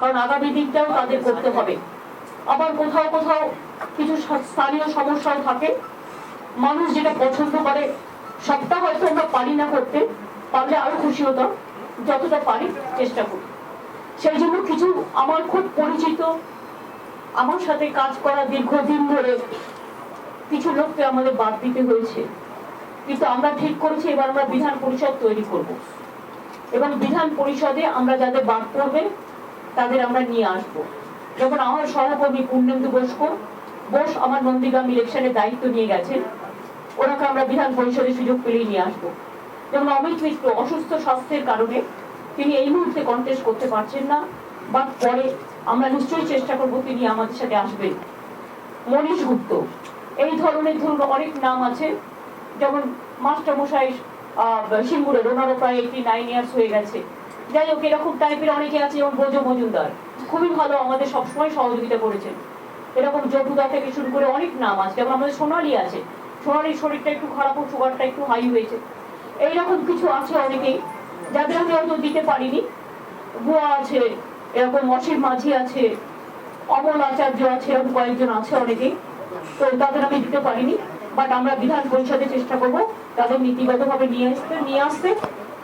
কারণ আগামী দিনটাও তাদের করতে হবে। আবার কোথাও কোথাও কিছু স্থানীয় সমস্যাও থাকে, মানুষ যেটা পছন্দ করে সবটা হয়তো আমরা পারি না করতে, পারলে আরো খুশি হতাম, যতটা পারি চেষ্টা করি। সেই জন্য কিছু আমার খুব পরিচিত, আমার সাথে কাজ করা দীর্ঘদিন ধরে কিছু লোককে আমাদের বাদ দিতে হয়েছে, কিন্তু আমরা ঠিক করেছি এবার আমরা বিধান পরিষদ তৈরি করব এবং বিধান পরিষদে আমরা যাদের বাদ পড়বে তাদের আমরা নিয়ে আসব। যেমন আমার সহকর্মী পূর্ণেন্দু বোস আমার নন্দীগ্রাম ইলেকশনের দায়িত্ব নিয়ে গেছেন, ওনাকে আমরা বিধান পরিষদের সুযোগ পেলেই নিয়ে আসবো। যেমন অমিত মিত্র অসুস্থ স্বাস্থ্যের কারণে তিনি এই মুহূর্তে কন্টেস্ট করতে পারছেন না, বা পরে আমরা নিশ্চয়ই চেষ্টা করবো তিনি আমাদের সাথে আসবেন। মনীষ গুপ্ত, এই ধরনের ধরুন অনেক নাম আছে। যেমন মাস্টার মশাই সিঙ্গুরের, ওনারও প্রায় 89 ইয়ার্স হয়ে গেছে। যাই হোক, এরকম টাইপের অনেকে আছে, যেমন ব্রজ মজুমদার খুবই ভালো, আমাদের সবসময় সহযোগিতা করেছেন। এরকম জপুদা থেকে শুরু করে অনেক নাম আছে। যেমন আমাদের সোনালী আছে, সোনালীর শরীরটা একটু খারাপ, সুগারটা একটু হাই হয়েছে। এইরকম কিছু আছে অনেকেই, যাদের আমি হয়তো দিতে পারিনি। বুয়া আছে, এরকম অসীম মাঝি আছে, অমল আচার্য আছে, এরকম কয়েকজন আছে অনেকেই, তো তাদের আমি দিতে পারিনি। বাট আমরা বিধান পরিষদে চেষ্টা করব তাদের নীতিগতভাবে নিয়ে আসতে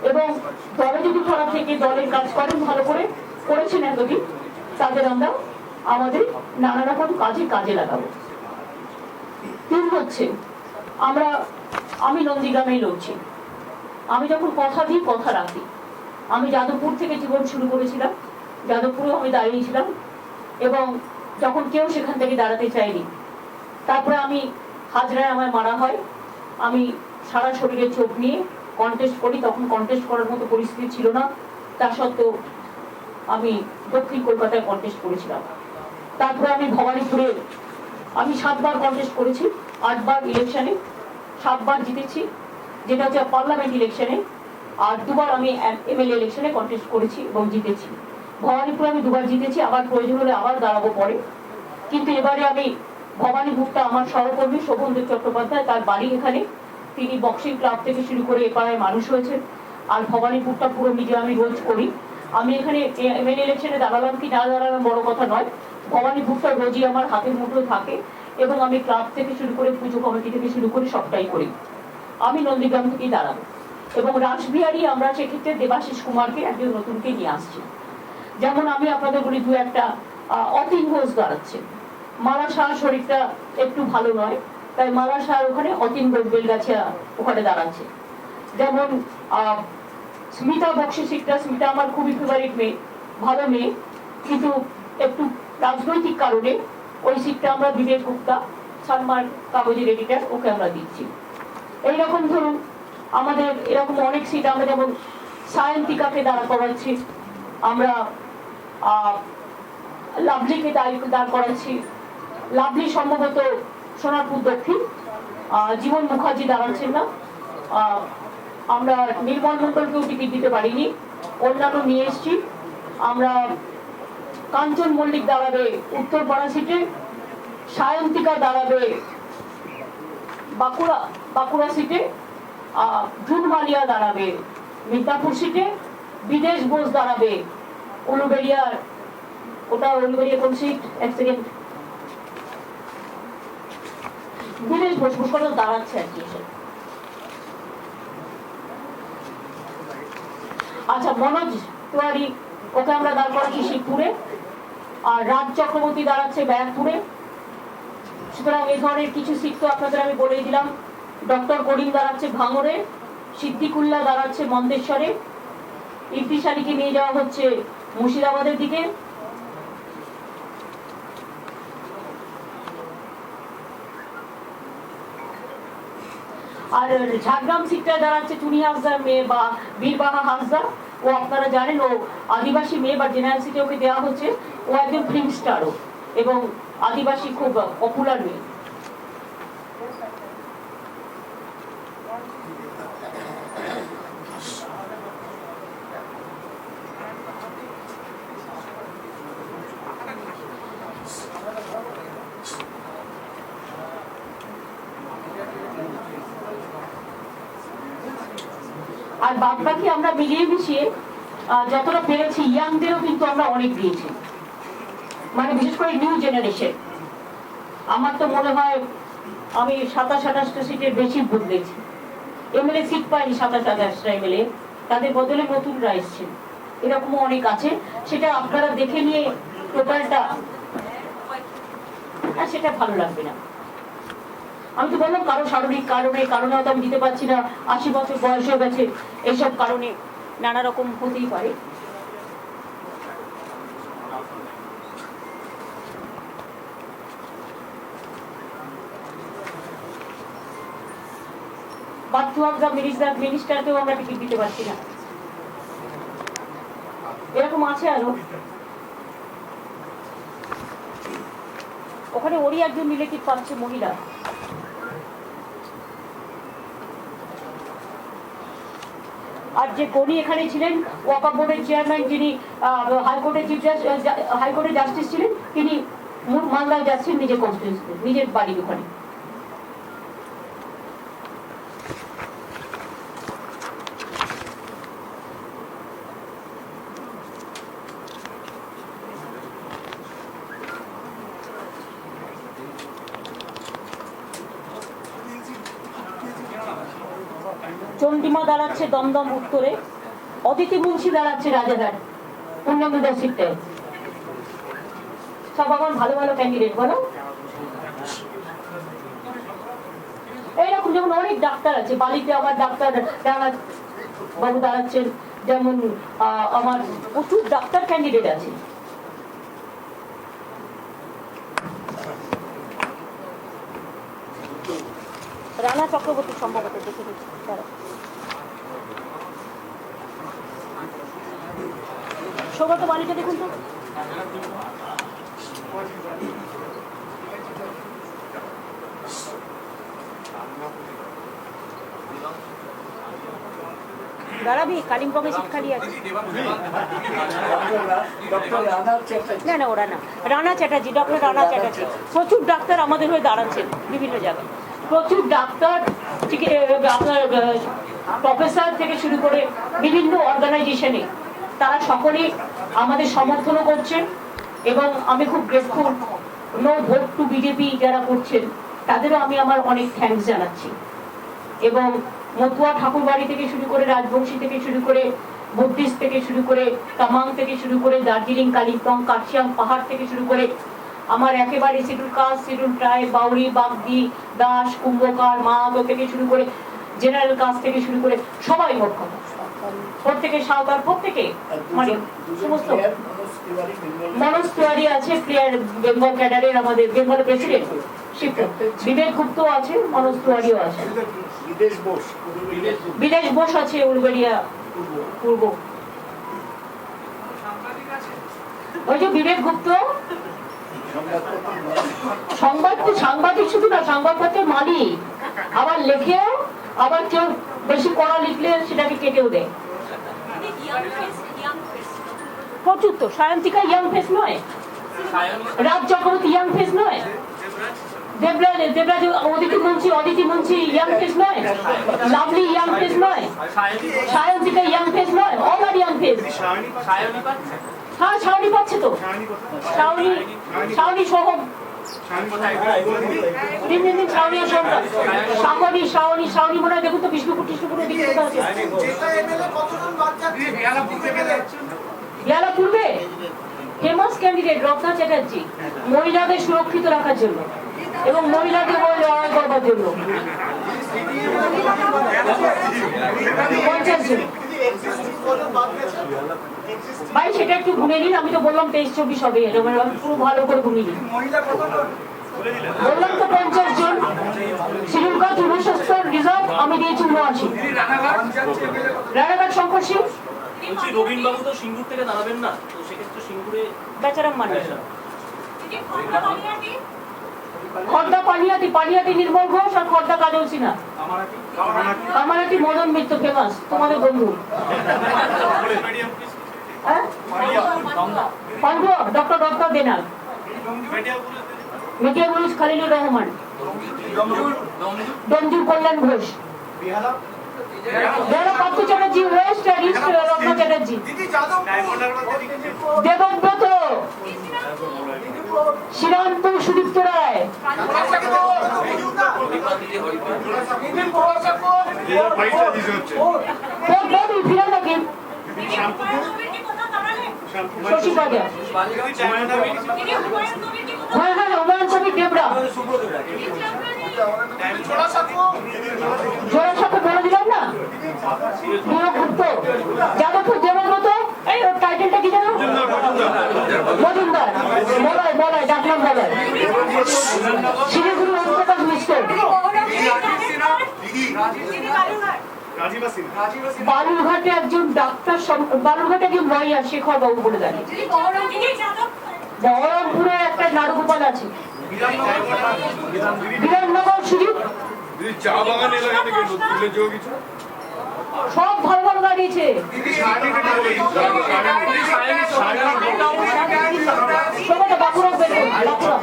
এবং দলে যদি ধরা থেকে দলের কাজ করেন, ভালো করে করেছেন এতদিন, তাদের আমরা আমাদের নানা রকম কাজে লাগাবো। তিন হচ্ছে, আমি নন্দীগ্রামেই লড়ছি। আমি যখন কথা দিই কথা রাখি। আমি যাদবপুর থেকে জীবন শুরু করেছিলাম, যাদবপুরেও আমি দাঁড়িয়েছিলাম এবং যখন কেউ সেখান থেকে দাঁড়াতে চাইনি, তারপরে আমি হাজরায় আমায় মারা হয়, আমি সারা শরীরে চোখ নিয়ে কন্টেস্ট করি। তখন কন্টেস্ট করার মতো পরিস্থিতি ছিল না, তা সত্ত্বেও আমি দক্ষিণ কলকাতায় কন্টেস্ট করেছিলাম। তারপরে আমি ভবানীপুরে আমি 7 বার কন্টেস্ট করেছি, 8 বার ইলেকশনে, 7 বার জিতেছি, যেটা হচ্ছে পার্লামেন্ট ইলেকশনে, আর 2 বার আমি এমএলএ ইলেকশনে কন্টেস্ট করেছি এবং জিতেছি। ভবানীপুরে আমি 2 বার জিতেছি, আবার প্রয়োজন হলে আবার দাঁড়াবো পরে। কিন্তু এবারে আমি ভবানীপুরটা আমার সহকর্মী শোভনদেব চট্টোপাধ্যায়, তার বাড়ি এখানে, তিনি বক্সিং ক্লাব থেকে শুরু করে এপাড়ায় মানুষ হয়েছেন। আর ভবানীপুরটা পুরো নিজে আমি রোজ করি। আমি এখানে এমএলএ ইলেকশনে দাঁড়ালাম কি না দাঁড়ালাম বড় কথা নয়, ভবানীপুরটা রোজই আমার হাতের মুঠো থাকে এবং আমি ক্লাব থেকে শুরু করে পুজো কমিটি থেকে শুরু করে সবটাই করি। আমি নন্দীগ্রাম থেকেই দাঁড়াবো এবং রাসবিহারী আমরা সেক্ষেত্রে দেবাশিস কুমারকে একজন নতুনকে নিয়ে আসছি। যেমন আমি আপনাদের বলি, 2-1টা অতীন ঘোষ দাঁড়াচ্ছে। মালা শাহ শরীরটা একটু ভালো নয়, তাই মালা শাহ ওখানে অতীন ঘোষ বেলগাছিয়া ওখানে দাঁড়াচ্ছে। যেমন স্মিতা বক্সি সিটটা, স্মিতা আমার খুবই ফেভারিট মেয়ে, ভালো মেয়ে, কিন্তু একটু রাজনৈতিক কারণে ওই সিটটা আমরা বিবেক গুপ্তা, সালমান কাগজের এডিটার, ওকে আমরা দিচ্ছি। এইরকম ধরুন আমাদের এরকম অনেক সিট, আমরা যেমন সায়ন্তিকাকে দাঁড়া করাচ্ছি, আমরা লাভলিকে দাঁড় করাচ্ছি। লাভলি সম্ভবত সোনারপুর দক্ষিণ, জীবন মুখার্জি দাঁড়াচ্ছেন না, আমরা নির্মল মন্ডলকেও টিকিট দিতে পারিনি, অন্যান্য নিয়ে এসছি। আমরা কাঞ্চন মল্লিক দাঁড়াবে উত্তরপাড়া সিটে, সায়ন্তিকা দাঁড়াবে বাঁকুড়া সিটে, জুন মালিয়া দাঁড়াবে মিদনাপুর সিটে, বিদেশ বোস দাঁড়াবে উলুবেড়িয়ার, ওটা উলুবেড়িয়া কোন সিট, এক সেকেন্ড, বিদেশ বোস করে দাঁড়াচ্ছে আর কি। আচ্ছা, মনোজ তিওয়ারি, ওকে আমরা দাঁড় করাচ্ছি শিবপুরে, আর রাজ চক্রবর্তী দাঁড়াচ্ছে ব্যারাকপুরে। সুতরাং এই ধরনের কিছু সিট তো আপনাদের আমি বলেই দিলাম। ডক্টর করিম দাঁড়াচ্ছে ভাঙড়ে, সিদ্দিকুল্লাহ দাঁড়াচ্ছে মন্দেশ্বরে, ইফতিশালীকে নিয়ে যাওয়া হচ্ছে মুর্শিদাবাদের দিকে, আর ঝাড়গ্রাম সিটটা দাঁড়াচ্ছে চুনি হাসদার মেয়ে বা বীরবাহা হাসদা। ও আপনারা জানেন ও আদিবাসী মেয়ে, বা জেনারেল সিটে ওকে দেওয়া হচ্ছে। ও একজন ফিল্ম স্টারও এবং আদিবাসী খুব পপুলার মেয়ে। আর বাদ বাকি আমরা মিলিয়ে মিশিয়ে যতটা পেরেছি ইয়াংদেরও কিন্তু আমরা অনেক দিয়েছি, মানে বিশেষ করে নিউ জেনারেশন। আমার তো মনে হয় আমি 27-28টা সিটের বেশি ভোট দিয়েছি। এমএলএ সিট পাইনি 27-28টা এমএলএ, তাদের বদলে নতুনরা এসছেন, এরকমও অনেক আছে। সেটা আপনারা দেখে নিয়ে টোটালটা, আর সেটা ভালো লাগবে না। আমি তো বললাম কারো শারীরিক কারণে হয়তো আমি দিতে পারছি না, 80 বছর বয়স হয়ে গেছে, এইসব কারণে নানা রকম হতেই পারে। মিনিস্টারকেও আমরা টিকিট দিতে পারছি না, এরকম আছে আরো। ওখানে ওরই একজন রিলেটিভ পাচ্ছে মহিলা। আর যে গণি এখানে ছিলেন ওয়াকফ বোর্ডের চেয়ারম্যান, যিনি হাইকোর্টের জাস্টিস ছিলেন, তিনি মালদায় যাচ্ছেন নিজের কনস্টিটিউয়েন্সিতে, নিজের বাড়ির ওখানে। চন্ডিমা দাঁড়াচ্ছে দমদম উত্তরে, অদিতি মুন্সি দাঁড়াচ্ছে রাজারহাট 19 সিটে। সব আমার ভালো ভালো ক্যান্ডিডেট, বলো। এইরকম যেমন অনেক ডাক্তার আছে, বালিতে আমার ডাক্তার বাবু দাঁড়াচ্ছেন, যেমন আমার প্রচুর ডাক্তার ক্যান্ডিডেট আছে। রানা চক্রবর্তী সম্ভবত দেখে দিচ্ছি। সৌগত বালিকা দেখুন তো। দাঁড়াবি, কালিম্পংয়ে সিট খালি আছে। না না, ওরা না, রানা চ্যাটার্জি, ডক্টর রানা চ্যাটার্জি। প্রচুর ডাক্তার আমাদের হয়ে দাঁড়াচ্ছেন বিভিন্ন জায়গায়, প্রচুর ডাক্তার, আপনার প্রফেসর থেকে শুরু করে বিভিন্ন অর্গানাইজেশনে তারা সকলেই আমাদের সমর্থনও করছেন। এবং আমি খুব grateful, no vote to BJP যারা করছেন তাদেরও আমি আমার অনেক থ্যাঙ্কস জানাচ্ছি। এবং মতুয়া ঠাকুরবাড়ি থেকে শুরু করে, রাজবংশী থেকে শুরু করে, বুদ্ধিস্ট থেকে শুরু করে, তামাং থেকে শুরু করে, দার্জিলিং, কালিম্পং, কার্শিয়াং পাহাড় থেকে শুরু করে, আমার একেবারে schedule caste, schedule tribe, Bauri, Bagdi, Das, Kumbhakar, Mahato থেকে শুরু করে, জেনারেল কাস্ট থেকে শুরু করে সবাই ভোট কথা, প্রত্যেকে সাঁওতাল, প্রত্যেকে, মানে সমস্ত। মনোজ তিওয়ারি আছে, প্লেয়ার বেঙ্গল ক্যাডারের, আমাদের বেঙ্গল প্রেসিডেন্ট। বিবেক গুপ্ত আছে, মনোজ তিওয়ারিও আছে, বিদেশ বোস আছে, উলবেড়িয়া পূর্ব। ওই যে বিবেক গুপ্ত সাংবাদিক, শুধু না, সংবাদপত্রের মালিক, আবার লেখেও, আবার কেউ বেশি পড়া লিখলে সেটাকে কেটেও দেয়। প্রচুর তো। সায়ন্তিকা ইয়াং ফেস নয়, রাজ চক্রবর্তী ইয়াং ফেস নয়, দেবরাজ অদিতি মুন্সি ইয়াং ফেস নয়, লাভলি ইয়াং ফেস নয়, সায়ন্তিকা ইয়াং ফেস নয়, অল আর ইয়াং ফেস। হ্যাঁ, শাওনি পাচ্ছে তো, শাওনি সহ শাওনি মনে হয়। দেখুন তো বিষ্ণুপুর দিকে আছে, বিয়ালা পূর্বে ফেমাস ক্যান্ডিডেট রত্না চ্যাটার্জি, মহিলাদের সুরক্ষিত রাখার জন্য এবং মহিলাদের লড়াই করবার জন্য। 50 জন ভাই, সেটা একটু গুনে নিন। আমি তো বললাম 23-24 হবে, পুরো ভালো করে গুনে নিন। বললাম তো 50 জন। শিডিউল কাস্ট 69, রিজার্ভ আমি দিয়েছি 79। রানাঘাট শঙ্কর সিং। রবীন বাবু তো সিঙ্গুর থেকে দাঁড়াবেন না, তো সেক্ষেত্রে সিঙ্গুরে বেচারাম মানুষ। খর্দা পানিয়াতি নির্মল ঘোষ, আর খর্দা কাজল সিনহা। কামারাটি মদন মিত্র ফেমাস, তোমাদের বন্ধু। ডক্টর দেনাল, মিডিয়া পুলিশ খালিলুর রহমান, দমজুর কল্যাণ ঘোষ, যারা পার্থ চ্যাটার্জি, ওয়েস্ট আর ইস্ট রত্না চ্যাটার্জি, দেবব্রত, শ্রীরামপুর সুদীপ্ত রায়, শশী বাজার, হ্যাঁ হ্যাঁ হুমায়ুন কবির দেবরা, জোড়াসাঁকো বলে দিলাম না, গুপ্ত, যাদবপুর দেবব্রত, এই ওর টাইটেলটা কি জানো? মজুমদার, বলায় বলায় ডাকলাম বলায়, শিলিগুড়ি ওমপ্রকাশ মিশ্র, বালুরঘাটে একজন ডাক্তার, বালুরঘাটে একজন লয়ার শেখর বাবু বলে জানি, বহরমপুরে একটা নারুগোপাল আছে, বিরাটনগর সুজিত, সব ভালো ভালো দাঁড়িয়েছে। বাঁকুড়া বেরোন, বাঁকুড়া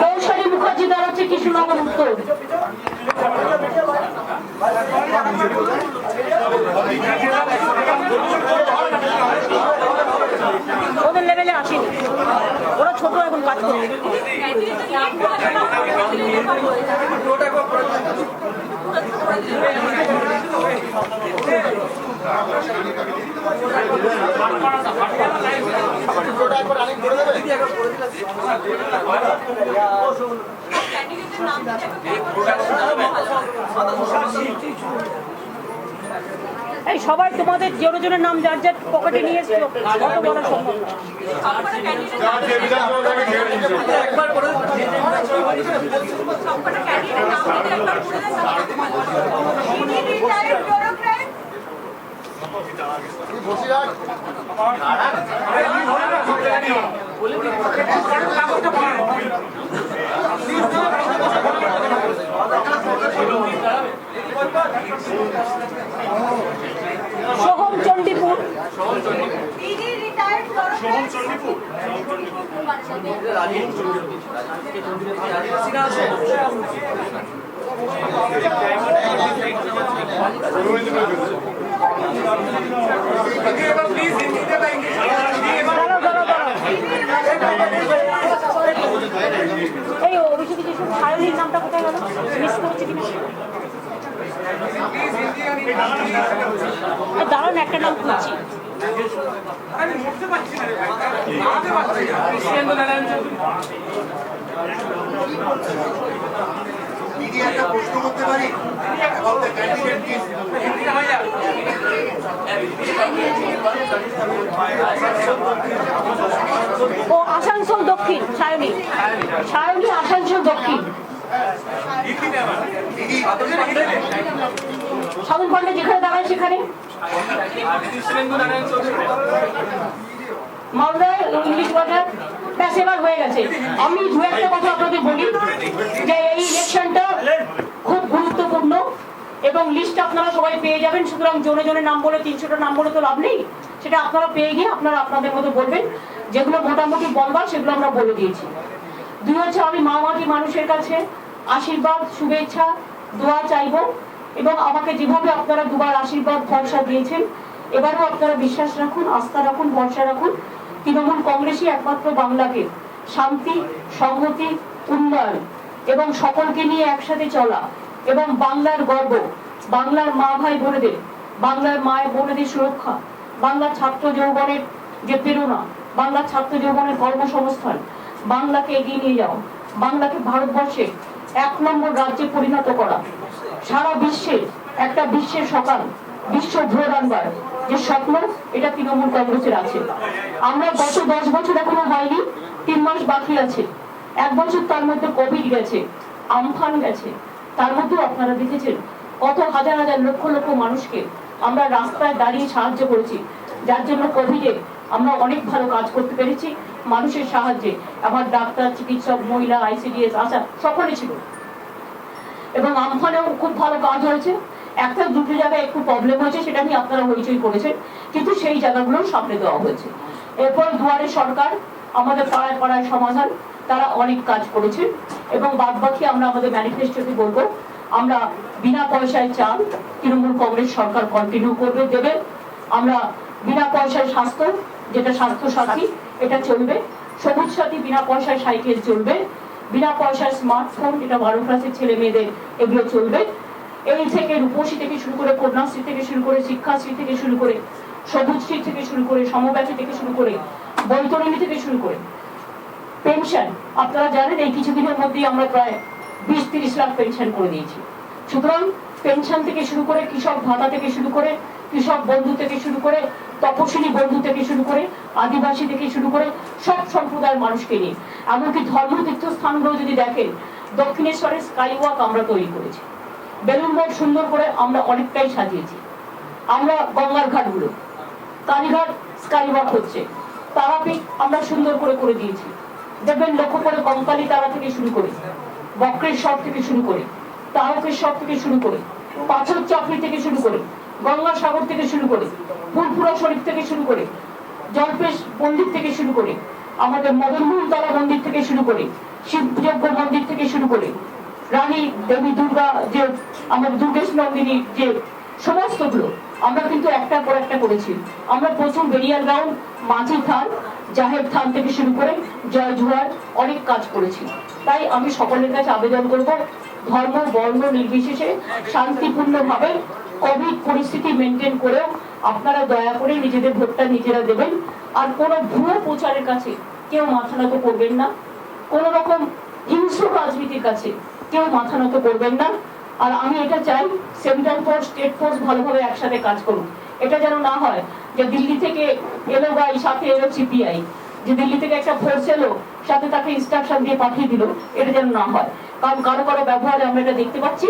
কৌশলী মুখার্জি দাঁড়াচ্ছে কৃষ্ণনগর উত্তর। ওদের লেভেলে আসেনি, ওরা ছোট এখন কাজ করে। এই সবাই তোমাদের জনের নাম যার যার পকেটে নিয়ে এসছো, কত বলা সম্ভব না। সোহম চণ্ডীপুর, এই অভিষেক সায়নীর নামটা কোথায় গেল, মিস করেছে কিনা? দারুণ একটা নাম খুঁজছি। প্রশ্ন করতে পারি, ও আসানসোল দক্ষিণ, সায়নী, সায়নী আসানসোল দক্ষিণ। সাধন পান্ডে যেখানে দাঁড়ায় সেখানে মালদায় ইংলিশ বাজার, ব্যাস এবার হয়ে গেছে। আমি দু একটা কথা আপনাদের বলি যে এই ইলেকশনটা খুব গুরুত্বপূর্ণ এবং এবং লিস্ট আপনারা সবাই পেয়ে যাবেন। সুতরাং জনে জনে নাম বলে 300টা নাম বলে তো লাভ নেই, সেটা আপনারা পেয়ে গিয়ে আপনারা আপনাদের মতো বলবেন। যেগুলো মোটামুটি বলবার সেগুলো আমরা বলে দিয়েছি। দুই হচ্ছে আমি মামাটি মানুষের কাছে আশীর্বাদ, শুভেচ্ছা, দোয়া চাইব এবং আমাকে যেভাবে আপনারা দুবার আশীর্বাদ ভরসা দিয়েছেন, এবারেও আপনারা বিশ্বাস রাখুন, আস্থা রাখুন, ভরসা রাখুন। তৃণমূল কংগ্রেসই একমাত্র বাংলাকে শান্তি, সংহতি, উন্নয়ন এবং সকলকে নিয়ে একসাথে চলা এবং বাংলার গর্ব, বাংলার মা ভাই বোনেদের, বাংলার মায়ের বোনেদের সুরক্ষা, বাংলার ছাত্র যৌবনের যে প্রেরণা, বাংলার ছাত্র যৌবনের কর্মসংস্থান, বাংলাকে এগিয়ে নিয়ে যাও, বাংলাকে ভারতবর্ষে 1 নম্বর রাজ্যে পরিণত করা, সারা বিশ্বে একটা বিশ্বের সকাল, বিশ্ব ভোর আনবার যে স্বপ্ন, এটা তৃণমূল কংগ্রেসের আছে। আমরা গত 10 বছর এখনো হয়নি, 3 মাস বাকি আছে। 1 বছর তার মধ্যে কোভিড গেছে, আমফান গেছে, তার মধ্যেও আপনারা দেখেছেন কত হাজার হাজার লক্ষ লক্ষ মানুষকে আমরা রাস্তায় দাঁড়িয়ে সাহায্য করেছি, যার জন্য কোভিডে আমরা অনেক ভালো কাজ করতে পেরেছি মানুষের সাহায্যে। আমার ডাক্তার, চিকিৎসক, মহিলা, ICDS, আশা সকলে ছিল এবং আমফানেও খুব ভালো কাজ হয়েছে। একটা দুটো জায়গায় একটু প্রবলেম হয়েছে, সেটা নিয়ে আপনারা হইচই করেছেন, কিন্তু সেই জায়গাগুলো সামনে দেওয়া হয়েছে। এরপর দুয়ারে সরকার, আমাদের পাড়ায় পাড়ায় সমাধান, তারা অনেক কাজ করেছেন এবং বাদ বাকি আমরা আমাদের ম্যানিফেস্টোতে বলবো আমরা বিনা পয়সায় চাল তৃণমূল কংগ্রেস সরকার কন্টিনিউ করবে, দেবে। আমরা বিনা পয়সায় স্বাস্থ্য, যেটা স্বাস্থ্য সাথী, এটা চলবে। সবুজ সাথী বিনা পয়সায় সাইকেল চলবে, বিনা পয়সায় স্মার্টফোন, এটা 12 ক্লাসের ছেলে মেয়েদের, এগুলো চলবে। এই থেকে রূপসী থেকে শুরু করে, কন্যাশ্রী থেকে শুরু করে, শিক্ষাশ্রী থেকে শুরু করে, সবুজশ্রী থেকে শুরু করে, সমব্যাপী থেকে শুরু করে, বৈতরণী থেকে শুরু করে, পেনশন আপনারা জানেন এই কিছুদিনের মধ্যেই আমরা প্রায় 20-30 লাখ পেনশন করে দিয়েছি। সুতরাং পেনশন থেকে শুরু করে, কৃষক ভাতা থেকে শুরু করে, কৃষক বন্ধু থেকে শুরু করে, তপশিলি বন্ধু থেকে শুরু করে, আদিবাসী থেকে শুরু করে সব সম্প্রদায়ের মানুষকে নিয়ে, এমনকি ধর্মতীর্থ স্থানগুলো যদি দেখেন, দক্ষিণেশ্বরে স্কাই ওয়াক আমরা তৈরি করেছি, বেলুন মঠ সুন্দর করে আমরা অনেকটাই সাজিয়েছি। আমরা গঙ্গার ঘাটগুলো, কালীঘাট স্কাই ওয়াক হচ্ছে, তারাপীঠ আমরা সুন্দর করে করে দিয়েছি। দেখবেন লক্ষ্য করে কঙ্কালী তারা থেকে শুরু করে, বক্রেশ্বর থেকে শুরু করে, তারকেশ্বর থেকে শুরু করে, পাথর চাপড়ি থেকে শুরু করে, গঙ্গাসাগর থেকে শুরু করে, ফুলপুরা শরীফ থেকে শুরু করে, জল্পেশ মন্দির থেকে শুরু করে, আমাদের মদনমোহন তলা মন্দির থেকে শুরু করে, শিবযজ্ঞ মন্দির থেকে শুরু করে, রানী দেবী দুর্গা যে আমাদের দুর্গেশ নন্দিনী যে সমস্তগুলো আমরা কিন্তু একটার পর একটা করেছি। আমরা প্রচুর বেরিয়াল গ্রাউন্ড, মাঝি থান, জাহের থান থেকে শুরু করে জয় জুয়ার অনেক কাজ করেছি। তাই আমি সকলের কাছে আবেদন করব, ধর্ম বর্ণ নির্বিশেষে শান্তিপূর্ণভাবে কোভিড পরিস্থিতি মেনটেন করেও আপনারা দয়া করে নিজেদের ভোটটা নিজেরা দেবেন। আর কোনো ভুয়ো প্রচারের কাছে কেউ মাথা নত করবেন না, কোন রকম হিংস্র রাজনীতির কাছে কেউ মাথা নত করবেন না। আর আমি এটা চাই সেন্ট্রাল ফোর্স, স্টেট ফোর্স ভালোভাবে একসাথে কাজ করুন। এটা যেন না হয় যে দিল্লি থেকে এলো গাই, সাথে এলো CPI, যে দিল্লি থেকে একটা ফোর্স এলো, সাথে তাকে ইনস্ট্রাকশন দিয়ে পাঠিয়ে দিল, এটা যেন না হয়। কারণ কারো কারো ব্যবহারে আমরা এটা দেখতে পাচ্ছি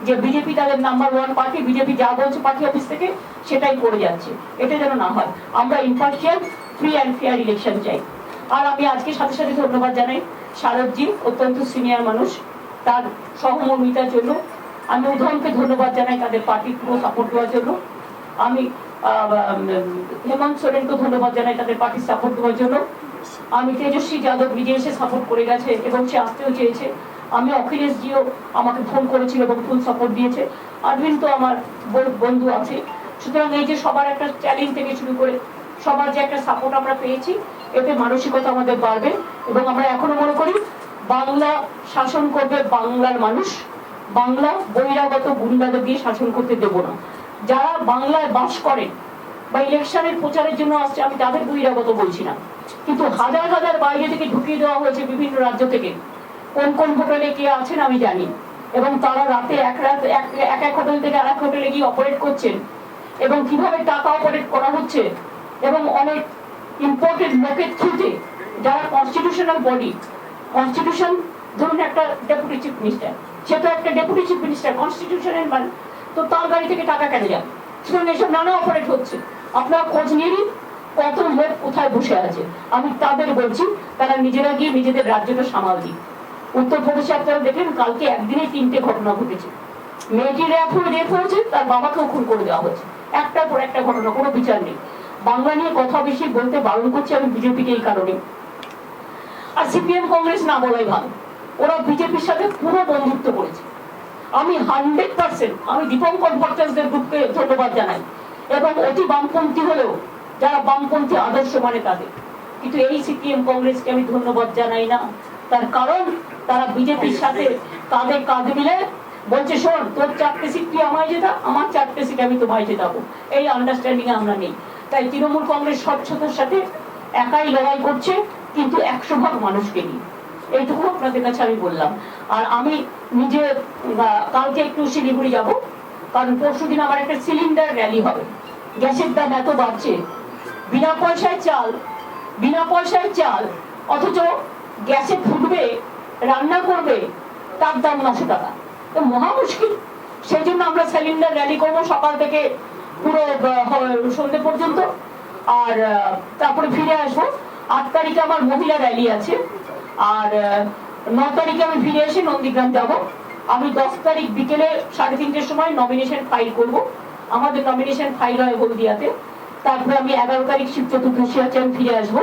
যে বিজেপি তাদের নাম্বার 1 পার্টি, বিজেপি যা বলছে পার্টি অফিস থেকে সেটাই করে যাচ্ছে, এটা যেন না হয়। আমরা impartial, free and fair election চাই। আর আমি আজকে সাথে সাথে ধন্যবাদ জানাই শারদজি, অত্যন্ত সিনিয়র মানুষ, তার সহমর্মিতার জন্য। আমি উদয়নকে ধন্যবাদ জানাই তাদের পার্টির পুরো সাপোর্ট দেওয়ার জন্য। আমি হেমন্ত সোরেনকে ধন্যবাদ জানাই তাদের পার্টির সাপোর্ট দেওয়ার জন্য। আমি তেজস্বী যাদব নিজে এসে সাপোর্ট করে গেছে এবং সে আসতেও চেয়েছে। আমি অখিলেশ জিও আমাকে ফোন করেছিল এবং ফুল সাপোর্ট দিয়েছে। অরবিন্দ তো আমার বন্ধু আছে। সুতরাং এই যে সবার একটা চ্যালেঞ্জ থেকে শুরু করে সবার যে একটা সাপোর্ট আমরা পেয়েছি, এতে মানসিকতা আমাদের বাড়বে এবং আমরা এখনো মনে করি বাংলা শাসন করবে বাংলার মানুষ। বাংলা বহিরাগত গুন্ডাদের দিয়ে শাসন করতে দেব না। যারা বাংলায় বাস করেন বা ইলেকশনের প্রচারের জন্য আসছে, আমি তাদের বহিরাগত বলছি না, কিন্তু হাজার হাজার বাইরে থেকে ঢুকিয়ে দেওয়া হয়েছে বিভিন্ন রাজ্য থেকে। কোন কোন হোটেলে কে আছেন আমি জানি, এবং তারা রাতে এক হোটেল থেকে আরেক হোটেলে গিয়ে অপারেট করছেন এবং কিভাবে টাকা অপারেট করা হচ্ছে এবং অনেক ইম্পোর্টেড লোকের থ্রুতে, যারা কনস্টিটিউশনাল বডি, কনস্টিটিউশন ধরুন একটা ডেপুটি চিফ মিনিস্টার, সে তো একটা ডেপুটি চিফ মিনিস্টার কনস্টিটিউশনের মানে, তো তার গাড়ি থেকে টাকা কেটে যাবে। সুতরাং এসব নানা অপারেট হচ্ছে। আপনারা খোঁজ নিয়ে নিন কত লোক কোথায় বসে আছে। আমি তাদের বলছি তারা নিজেরা গিয়ে নিজেদের রাজ্যটা সামাল দিন। উত্তরপ্রদেশে আপনারা দেখলেন কালকে একদিনে 3টে ঘটনা ঘটেছে। মেয়েটি রেপ হয়েছে, তার বাবাকেও খুন করে দেওয়া হয়েছে। একটার পর একটা ঘটনা, কোনো বিচার নেই। বাংলা নিয়ে কথা বেশি বলতে বারণ করছি আমি বিজেপিকে এই কারণে। আর সিপিএম কংগ্রেস না বলাই ভালো, ওরা বিজেপির সাথে পুরো বন্ধুত্ব করেছে। আমি 100% আমি দীপঙ্কর ভট্টাচার্যের গ্রুপকে ধন্যবাদ জানাই, এবং অতি বামপন্থী হলেও যারা বামপন্থী আদর্শ মানে তাদের, কিন্তু এই সিপিএম কংগ্রেসকে আমি ধন্যবাদ জানাই না। তার কারণ তারা বিজেপির সাথে কাঁধে কাঁধ মিলে বলছে, শোন তোর 4টে সিট তুই আমায় জেতা, আমার 4টে সিট আমি তোমায় জেতাবো, এই আন্ডারস্ট্যান্ডিং আমরা নেই। তাই তৃণমূল কংগ্রেস স্বচ্ছতার সাথে একাই লড়াই করছে, কিন্তু 100 ভাগ মানুষকে নিয়ে। এইটুকু আপনাদের কাছে আমি বললাম। আর আমি নিজে কালকে একটু শিলিগুড়ি যাব, কারণ পরশুদিন আমার একটা সিলিন্ডার র্যালি হবে। গ্যাসের দাম এত বাড়ছে, বিনা পয়সায় চাল, অথচ গ্যাসে ফুটবে, রান্না করবে, তার দাম 900 টাকা, তো মহা মুশকিল। সেই জন্য আমরা সিলিন্ডার র্যালি করবো সকাল থেকে পুরো সন্ধ্যে পর্যন্ত, আর তারপরে ফিরে আসবো। 8 তারিখে আমার মহিলা র্যালি আছে, আর 9 তারিখে আমি ফিরে এসে নন্দীগ্রাম যাব। আমি 10 তারিখ বিকেলে 3:30টার সময় নমিনেশন ফাইল করব। আমাদের নমিনেশন ফাইল হয় হলদিয়াতে। তারপরে আমি 11 তারিখ শিব চতুর্দশী আছে, আমি ফিরে আসবো।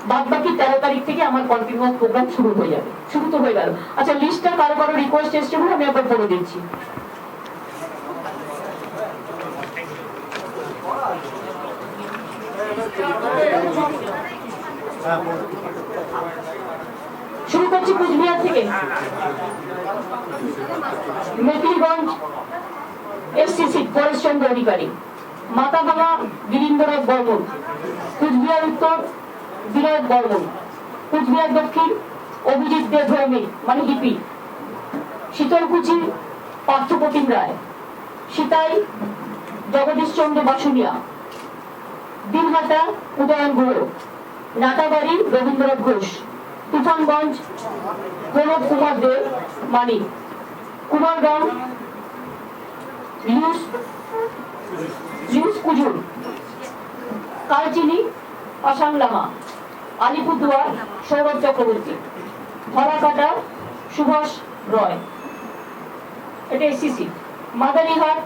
বাদ বাকি 13 তারিখ থেকে আমার কন্টিনিউয়াস প্রোগ্রাম শুরু হয়ে যাবে। শুরু তো হয়ে গেল। আচ্ছা, লিস্টটা কারো রিকোয়েস্ট এসছে বলে আমি আবার বলে দিচ্ছি। শুরু করছি কুচবিহার থেকে। মেকলিগঞ্জ এসসিসি পরেশচন্দ্র অধিকারী, মাথাভাঙা গিরীন্দ্রনাথ বর্মন, কুচবিহার উত্তর বিনয় বর্মন, কুচবিহার দক্ষিণ অভিজিৎ দেবভৌমিক মানে হিপি, শীতলকুচি পার্থপ্রতিম রায়, সীতাই জগদীশচন্দ্র বাসুনিয়া, দিনহাটা উদয়ন গুহ, নাটাবাড়ি রবীন্দ্রনাথ ঘোষ, তুফানগঞ্জ প্রণব কুমার দেব মানিক, কুমারগ্রাম লিউস কুজুর, কালচিনি পাশাং লামা, আলিপুরদুয়ার সৌরভ চক্রবর্তী, ফলাকাটা সুভাষ রয়, এটা এসসিসি, মাদারিহাট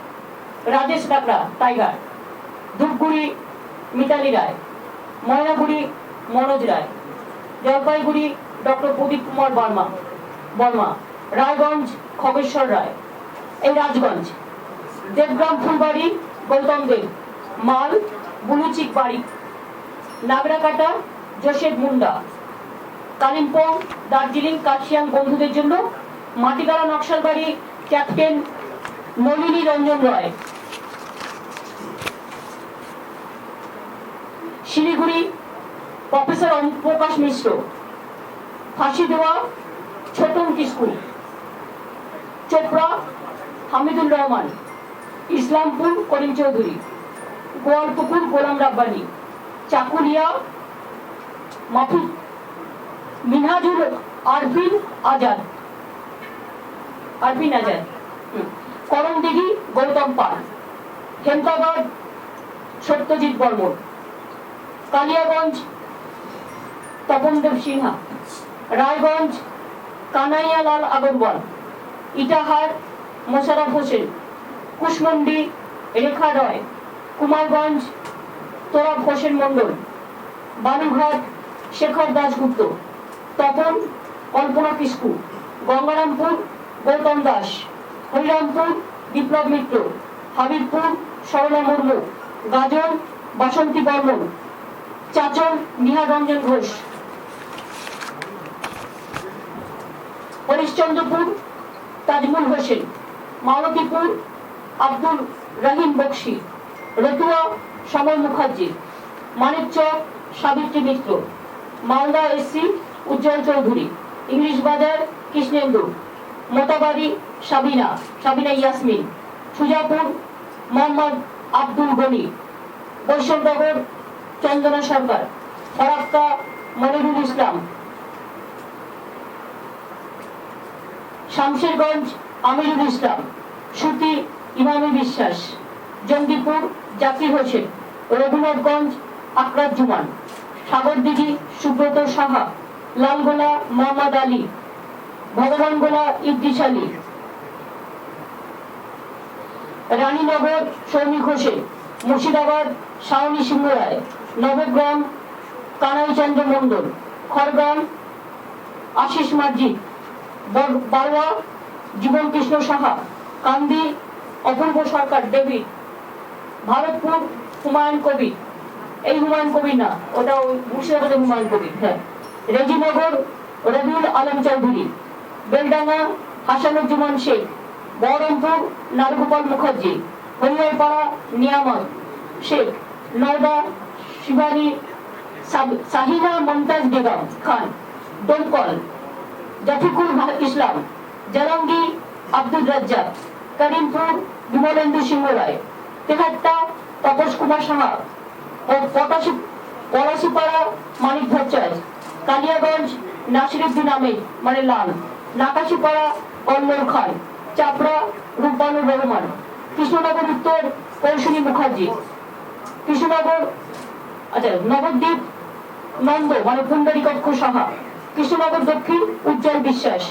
রাজেশ কাকড়া টাইগার, ধূপগুড়ি মিতালি রায়, ময়নাগুড়ি মনোজ রায়, জলপাইগুড়ি ডক্টর প্রদীপ কুমার বর্মা, রায়গঞ্জ খগেশ্বর রায়, এই রাজগঞ্জ, দেবগ্রাম ফুলবাড়ি গৌতম দেব, মাল বুলুচিক বাড়ি, নাগরাকাটা জোসেফ মুন্ডা, কালিম্পং দার্জিলিং কার্শিয়াং বন্ধুদের জন্য মাটিগাড়া নকশালবাড়ি ক্যাপ্টেন নলিনী রঞ্জন রয়, শিলিগুড়ি প্রফেসর অনুপ্রকাশ মিশ্র, ফাঁসি দেওয়া ছোটন কিস্কু, চোপড়া হামিদুল রহমান, ইসলামপুর করিম চৌধুরী, গোয়ালপুকুর গোলাম রাব্বানি, চাকুলিয়া মাফুজ মিনহাজুল আরফিন আজাদ, করমদিঘি গৌতম পাল, হেমতাবাদ সত্যজিৎ বর্মন, কালিয়াগঞ্জ তপনদেব সিনহা, রায়গঞ্জ কানাইয়ালাল আগরওয়াল, ইটাহার মোশাররফ হোসেন, কুশমন্ডি রেখা রয়, কুমারগঞ্জ তোরাব হোসেন মন্ডল, বালুঘাট শেখর দাশগুপ্ত, তপন কল্পনা কিস্কু, গঙ্গারামপুর গৌতম দাস, হরিরামপুর বিপ্লব মিত্র, হাবিবপুর সরলা মুর্মু, গাজল বাসন্তী বর্মন, চাচল নিহার রঞ্জন ঘোষ, হরিশ্চন্দ্রপুর তাজমুল হোসেন, মালতীপুর আব্দুল রহিম বক্সি, রতুয়া সমর মুখার্জি, মানিকচক সাবিত্রী মিত্র, মালদা এসসি উজ্জ্বল চৌধুরী, ইংলিশ বাজার কৃষ্ণেন্দু, মোতাবাড়ি সাবিনা ইয়াসমিন, সুজাপুর মোহাম্মদ আব্দুল গনি, বৈষ্ণবনগর চন্দনা সরকার, ফরাক্কা মনিরুল ইসলাম, শামশেরগঞ্জ আমিরুল ইসলাম, সুতি ইমামি বিশ্বাস, জঙ্গিপুর জাকির হোসেন, রঘুনাথগঞ্জ আকরাত জুমান, সাগরদিঘি সুব্রত সাহা, লালগোলা মোহাম্মদ আলী, ভগবানগোলা ইদ্রিস আলী, রানীনগর সৌমিক হোসেন, মুর্শিদাবাদ শাওনি সিংহ রায়, নবগ্রাম কানাইচন্দ্র মন্ডল, খড়গ্রাম আশিস মার্জি, বারোয়া জীবন কৃষ্ণ সাহা, কান্দি অপূর্ব সরকার ডেভিড, ভারতপুর হুমায়ুন কবির, এই হুমায়ুন কবির না, ওটা ওই মুর্শিদাবাদের হুমায়ুন কবির, হ্যাঁ, রেজিনগর রবিউল আলম চৌধুরী, বেলডাঙ্গা হাসানুজ্জামান শেখ, বহরমপুর নারগোপাল মুখার্জি, হরিয়ারপাড়া নিয়ামত শেখ, নওদা শিবানী সাহিনা মমতাজ বেগম খান, ডোমকল জাফিকুল ইসলাম, জালাঙ্গি আব্দুল রাজ্জাক, করিমপুর বিমলেন্দু সিংহ রায়, তেহাট্টা তপস কুমার সাহা ও পলাশিপাড়া মানিক ভট্টাচার্য, কালিয়াগঞ্জ নাসিরুদ্দিন আহমেদ মানে লাল, নাকাশিপাড়া কল্লোল খান, চাপড়া রূপবানুর রহমান, কৃষ্ণনগর উত্তর কৌশলী মুখার্জি, কৃষ্ণনগর নবদ্বীপ নন্দ মানে পুন্ডরীকাক্ষ সাহা, কৃষ্ণনগর দক্ষিণ উজ্জ্বল বিশ্বাস,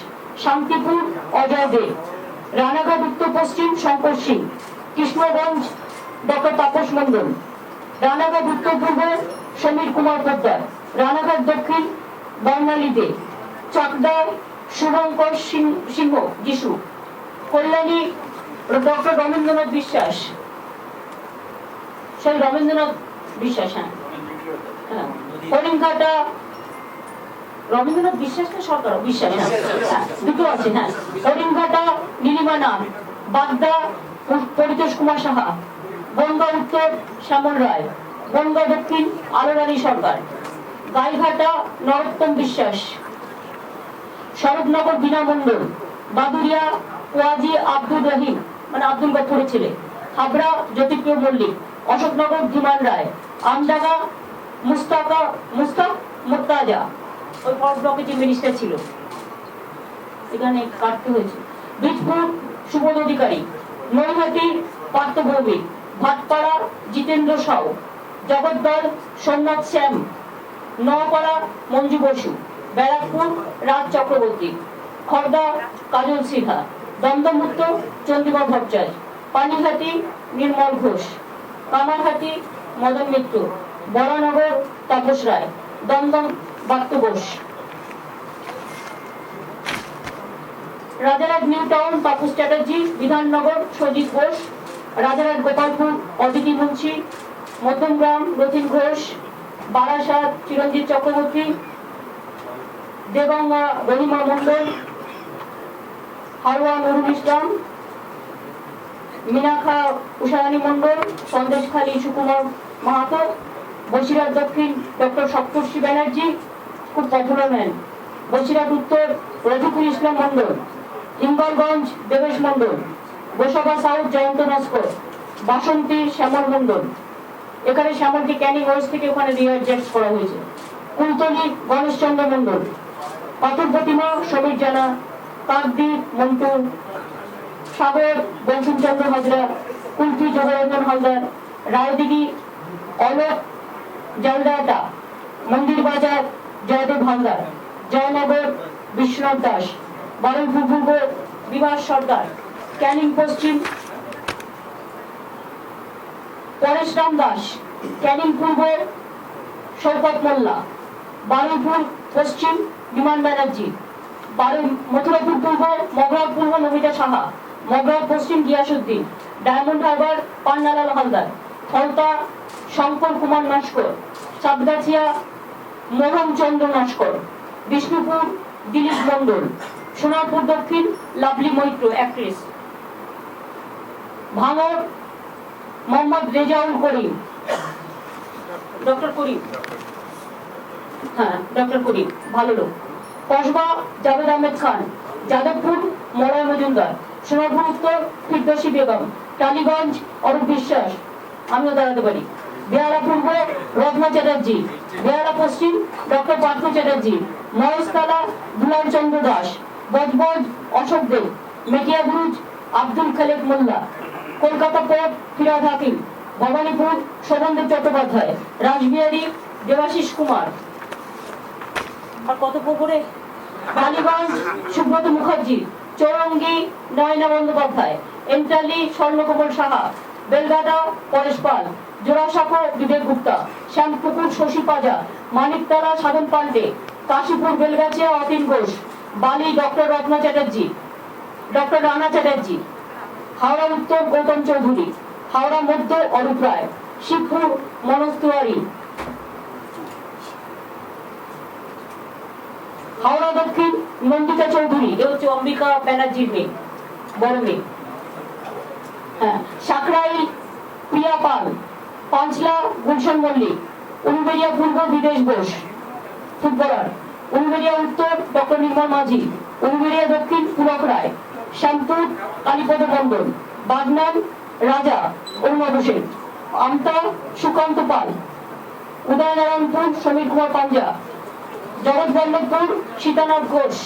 শান্তিপুর অজয় দে, রানাঘাট উত্তর পশ্চিম শঙ্কর সিং, কৃষ্ণগঞ্জ ডক্টর তাপস মন্ডল, রানাঘাট উত্তর পূর্ব সমীর কুমার পোদ্দার, রানাঘাট দক্ষিণ বর্ণালী দে, চাকদা শুভঙ্কর সিংহ যিশু, কল্যাণী ডক্টর রবীন্দ্রনাথ বিশ্বাস, সেই রবীন্দ্রনাথ বিশ্বাস, হ্যাঁ, হরিণঘাটা রবীন্দ্রনাথ বিশ্বাস না সরকার বিশ্বাস, হ্যাঁ দুটো আছে, হ্যাঁ, হরিণঘাটা নীলিমা নাম, বাগদা পরিতোষ কুমার সাহা, বনগাঁ উত্তর শ্যামল রায়, বনগাঁ দক্ষিণ আলোরানী সরকার, গাইঘাটা নরোত্তম বিশ্বাস, শরৎনগর বিনা মন্ডল, বাদুরিয়া ওয়াজি আব্দুর রহিম মানে আব্দুল গফুরের ছেলে, হাবড়া জ্যোতিপ্রিয় মল্লিক, অশোকনগর ধীমান রায়, আমডাঙ্গা মুস্তাক মোত্তাজা ওই ফর্ম ব্লকে যে মিনিস্টার ছিল এখানে কাটতে হয়েছে, বীজপুর সুবোধ অধিকারী, নৈহাটি পার্থ ভৌমিক, ভাটপাড়া জিতেন্দ্র সাউ, জগদ্দল সোমনাথ শ্যাম, নোয়াপাড়া মঞ্জু বসু, ব্যারাকপুর রাজ চক্রবর্তী, খড়দা কাজল সিনহা, দমদমুক্ত চন্দ্রিমা ভট্টাচার্য, পানিহাটি নির্মল ঘোষ, কামারহাটি মদন মিত্র, বরানগর তাপস রায়, দমদম বাক্য ঘোষ, রাজারহাট নিউ টাউন তাপস চ্যাটার্জি, বিধাননগর সজিত ঘোষ, রাজারহাট গোপালপুর অদিতি মুন্সি, মধ্যমগ্রাম রথিন ঘোষ, বারাসাত চিরঞ্জিত চক্রবর্তী, দেগঙ্গা রহিমা মন্ডল, হারোয়া নুরুল ইসলাম, মিনাখা উষারানী মন্ডল, সন্দেশখালী সুকুমার মাহাতো, বসিরহাট দক্ষিণ ডক্টর সপ্তর্ষি ব্যানার্জি খুব পপুলার ম্যান, বসিরহাট উত্তর রফিকুল ইসলাম মন্ডল, হিঙ্গলগঞ্জ দেবেশ মন্ডল, গোসাবা সাউথ জয়ন্ত নস্কর, বাসন্তী শ্যামল মন্ডল, এখানে শ্যামলকে ক্যানিং ওয়েস্ট থেকে ওখানে রিঅ্যাডজাস্ট করা হয়েছে, কুলতলি গণেশচন্দ্র মন্ডল, পাথর প্রতিমা সমীর জানা, কাকদ্বীপ মন্টু, সাগর বঙ্কিমচন্দ্র হাজরা, কুলফি যোগরঞ্জন হালদার, রায়দিঘি অলোক জলদাটা, মন্দির বাজার জয়দেব হালদার, জয়নগর বিশ্বনাথ দাস, বারুইপুর পূর্ব বিভাস সরকার, ক্যানিং পশ্চিম পরেশরাম দাস, ক্যানিং পূর্ব শওকত মোল্লা, বারুইপুর পশ্চিম বিমান ব্যানার্জি, মথুরাপুর পূর্ব মগরাব পূর্ব নমিতা সাহা, মগরাব পশ্চিম গিয়াসউদ্দিন, ডায়মন্ড হারবার পান্নালাল হালদার, ফলতা শঙ্কর কুমার নস্কর, সাতগাছিয়া মোহন চন্দ্র নস্কর, বিষ্ণুপুর দিলীপ মন্ডল, সোনারপুর দক্ষিণ লাভলি মৈত্র অ্যাক্ট্রেস, ভাঙর মোহাম্মদ রেজাউল করিম, ডক্টর করিম, হ্যাঁ ডক্টর করিম ভালো লোক, কসবা জাভেদ আহমেদ খান, যাদবপুর মলয় মজুমদার, সোনারপুর উত্তর ফিরদৌসী বেগম, টালিগঞ্জ অরূপ বিশ্বাস, আমিও দাঁড়াতে পারি, বেহালা পূর্ব রত্না চ্যাটার্জি, বেহালা পশ্চিম ডক্টর পার্থ চ্যাটার্জি, মহেশতলা দুলাল চন্দ্র দাস, বজবজ অশোক দেব, মেটিয়াবুরুজ আব্দুল খালেক মোল্লা, কলকাতা পোর্ট ফিরাদ হাকিম, ভবানীপুর শোভনদেব চট্টোপাধ্যায়, রাসবিহারী দেবাশিস কুমার, আর কত পুকুরে বালিগঞ্জ সুব্রত মুখার্জি, চৌরঙ্গি নয়না বন্দ্যোপাধ্যায়, এন্টালি স্বর্ণকমল সাহা, বেলগাদা পরেশ পাল, জোড়াসাঁকো বিবেক গুপ্তা, শ্যামপুকুর শশী পাজা, মানিকতলা সাধন পান্ডে, কাশীপুর বেলগাছিয়া অতীন ঘোষ, বালি ডক্টর রত্না চ্যাটার্জি, ডক্টর রানা চ্যাটার্জি, হাওড়া উত্তর গৌতম চৌধুরী, হাওড়া মধ্য অরূপ রায়, শিবপুর মনোজ তিওয়ারি, হাওড়া দক্ষিণ নন্দিতা চৌধুরী, এ হচ্ছে অম্বিকা ব্যানার্জির মেয়ে, বড় মেয়ে। হ্যাঁ, সাকরাইল প্রিয়া পাল, পাঁচলা গুলশান মল্লিক, উলুবেড়িয়া পূর্ব বিদেশ ঘোষ ফুটবলার, উলুবেড়িয়া উত্তর ডক্টর নির্মল মাঝি, উলুবেড়িয়া দক্ষিণ পুলক রায়, শ্যামপুর কালীপদ মন্ডল, বাগনান রাজা অরুণাভ সেন, আমতা সুকান্ত পাল, উদয়নারায়ণপুর সমীর কুমার পাঞ্জা, জগৎবল্লভপুর সীতানাথ ঘোষ।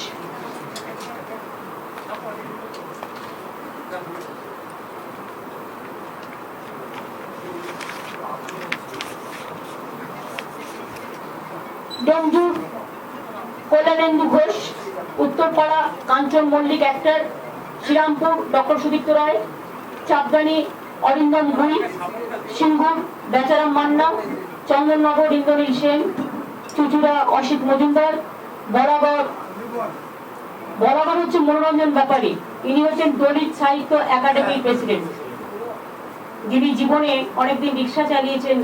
ডমজুর কল্যাণেন্দু ঘোষ, উত্তরপাড়া কাঞ্চন মল্লিক অ্যাক্টর, শ্রীরামপুর ডক্টর সুদীপ্ত রায়, চাপদানি অরিন্দম ভুই, সিঙ্গুর বেচারাম মান্না, চন্দননগর ইন্দ্রনীল সেন, চুচুড়া অসিত মজুমদার, বরাবর হচ্ছে মনোরঞ্জন ব্যাপারী, ইনি হচ্ছেন দলিত সাহিত্য একাডেমির প্রেসিডেন্ট, যিনি জীবনে অনেকদিন রিক্সা চালিয়েছেন,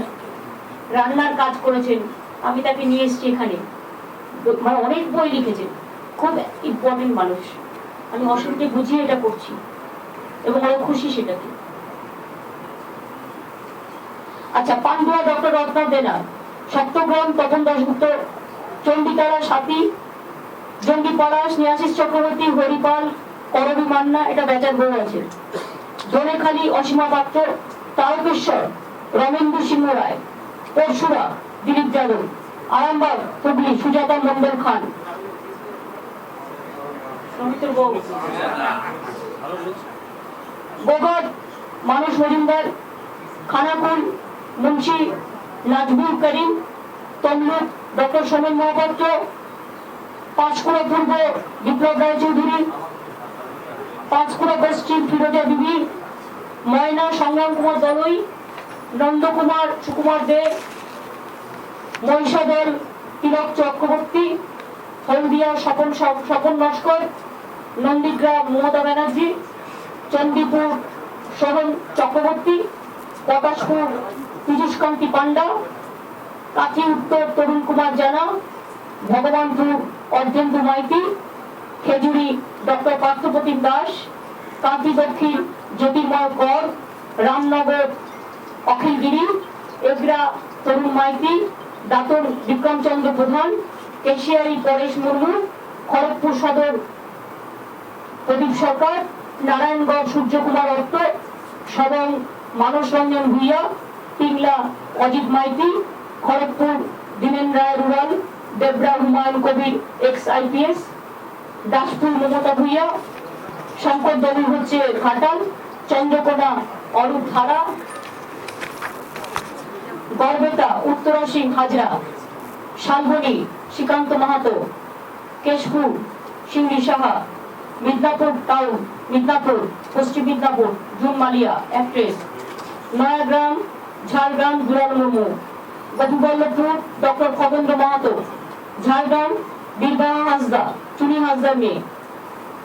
রান্নার কাজ করেছেন। আমি তাকে নিয়ে এসেছি এখানে, মানে অনেক বই লিখেছেন, খুব ইম্পর্টেন্ট মানুষ। আমি অসীমকে বুঝিয়ে এটা করছি এবং অনেক খুশি সেটাতে। আচ্ছা, পান্ডুয়া ডক্টর রত্না দেনা, সপ্তগ্রাম তপন দাশগুপ্ত, চণ্ডীতলা সাথী, জঙ্গিপাড়া স্নেহাশিস চক্রবর্তী, হরিপাল, করবী মান্না, এটা বেচার বই আছে। দোনেখালি অসীমা পাত্র, তারকেশ্বর রমেন্দ্র সিংহ রায়, পরশুরা দিলীপ যাদব, আরামবাগ হুগলি সুজাতা মন্ডল খান, গোগট মানস মজুমদার, খানাকুল মুন্সি নাজবুল করিম, তমলুক ডক্টর সোমেন মহাপাত্র, পাঁচকুড়া পূর্ব বিপ্লব রায় চৌধুরী, পাঁচকুড়া পশ্চিম ফিরোজা বিবি, ময়না সংগ্রাম কুমার দলই, নন্দকুমার সুকুমার দে, মহিষাদল তিলক চক্রবর্তী, হলদিয়া স্বপন নস্কর, নন্দীগ্রাম মমতা ব্যানার্জি, চণ্ডীপুর শরণ চক্রবর্তী, প্রকাশপুর পীযুষকান্তি পান্ডা, কাথি উত্তর তরুণ কুমার জানা, ভগবানপুর অর্জেন্দু মাইতি, খেজুরি ডক্টর পার্থপ্রতিম দাস, কাঁথি দক্ষিণ জ্যোতির্ময় কর, রামনগর অখিল গিরি, এগরা তরুণ মাইতি, দাতর বিক্রমচন্দ্র প্রধান, কেশিয়ারি পরেশ মুর্মু, খড়গপুর সদর প্রদীপ সরকার, নারায়ণগড় সূর্যকুমার দত্ত, সবং মানস রঞ্জন ভূঁইয়া, পিংলা অজিত মাইতি, খড়গপুর দীনেন রায় rural, Debra Humayun Kabir x IPS, Daspur Mamata Bhuiyan, Shankar Dolui হচ্ছে ঘাটাল, চন্দ্রকোনা অরূপ ধারা, গড়বেতা উত্তরা সিং হাজরা, শালবনী শ্রীকান্ত মাহাতো, কেশপুর সিংড়ি সাহা, মিদনাপুর টাউন মিদনাপুর পশ্চিম মিদনাপুর জুন মালিয়া অ্যাক্ট্রেস, নয়াগ্রাম ঝাড়গ্রাম দুলাল মুর্মু, গোপীবল্লভপুর ডক্টর খগেন্দ্র মাহাতো, ঝাড়গ্রাম বীরবাহা হাসদা চুনি হাসদার মেয়ে,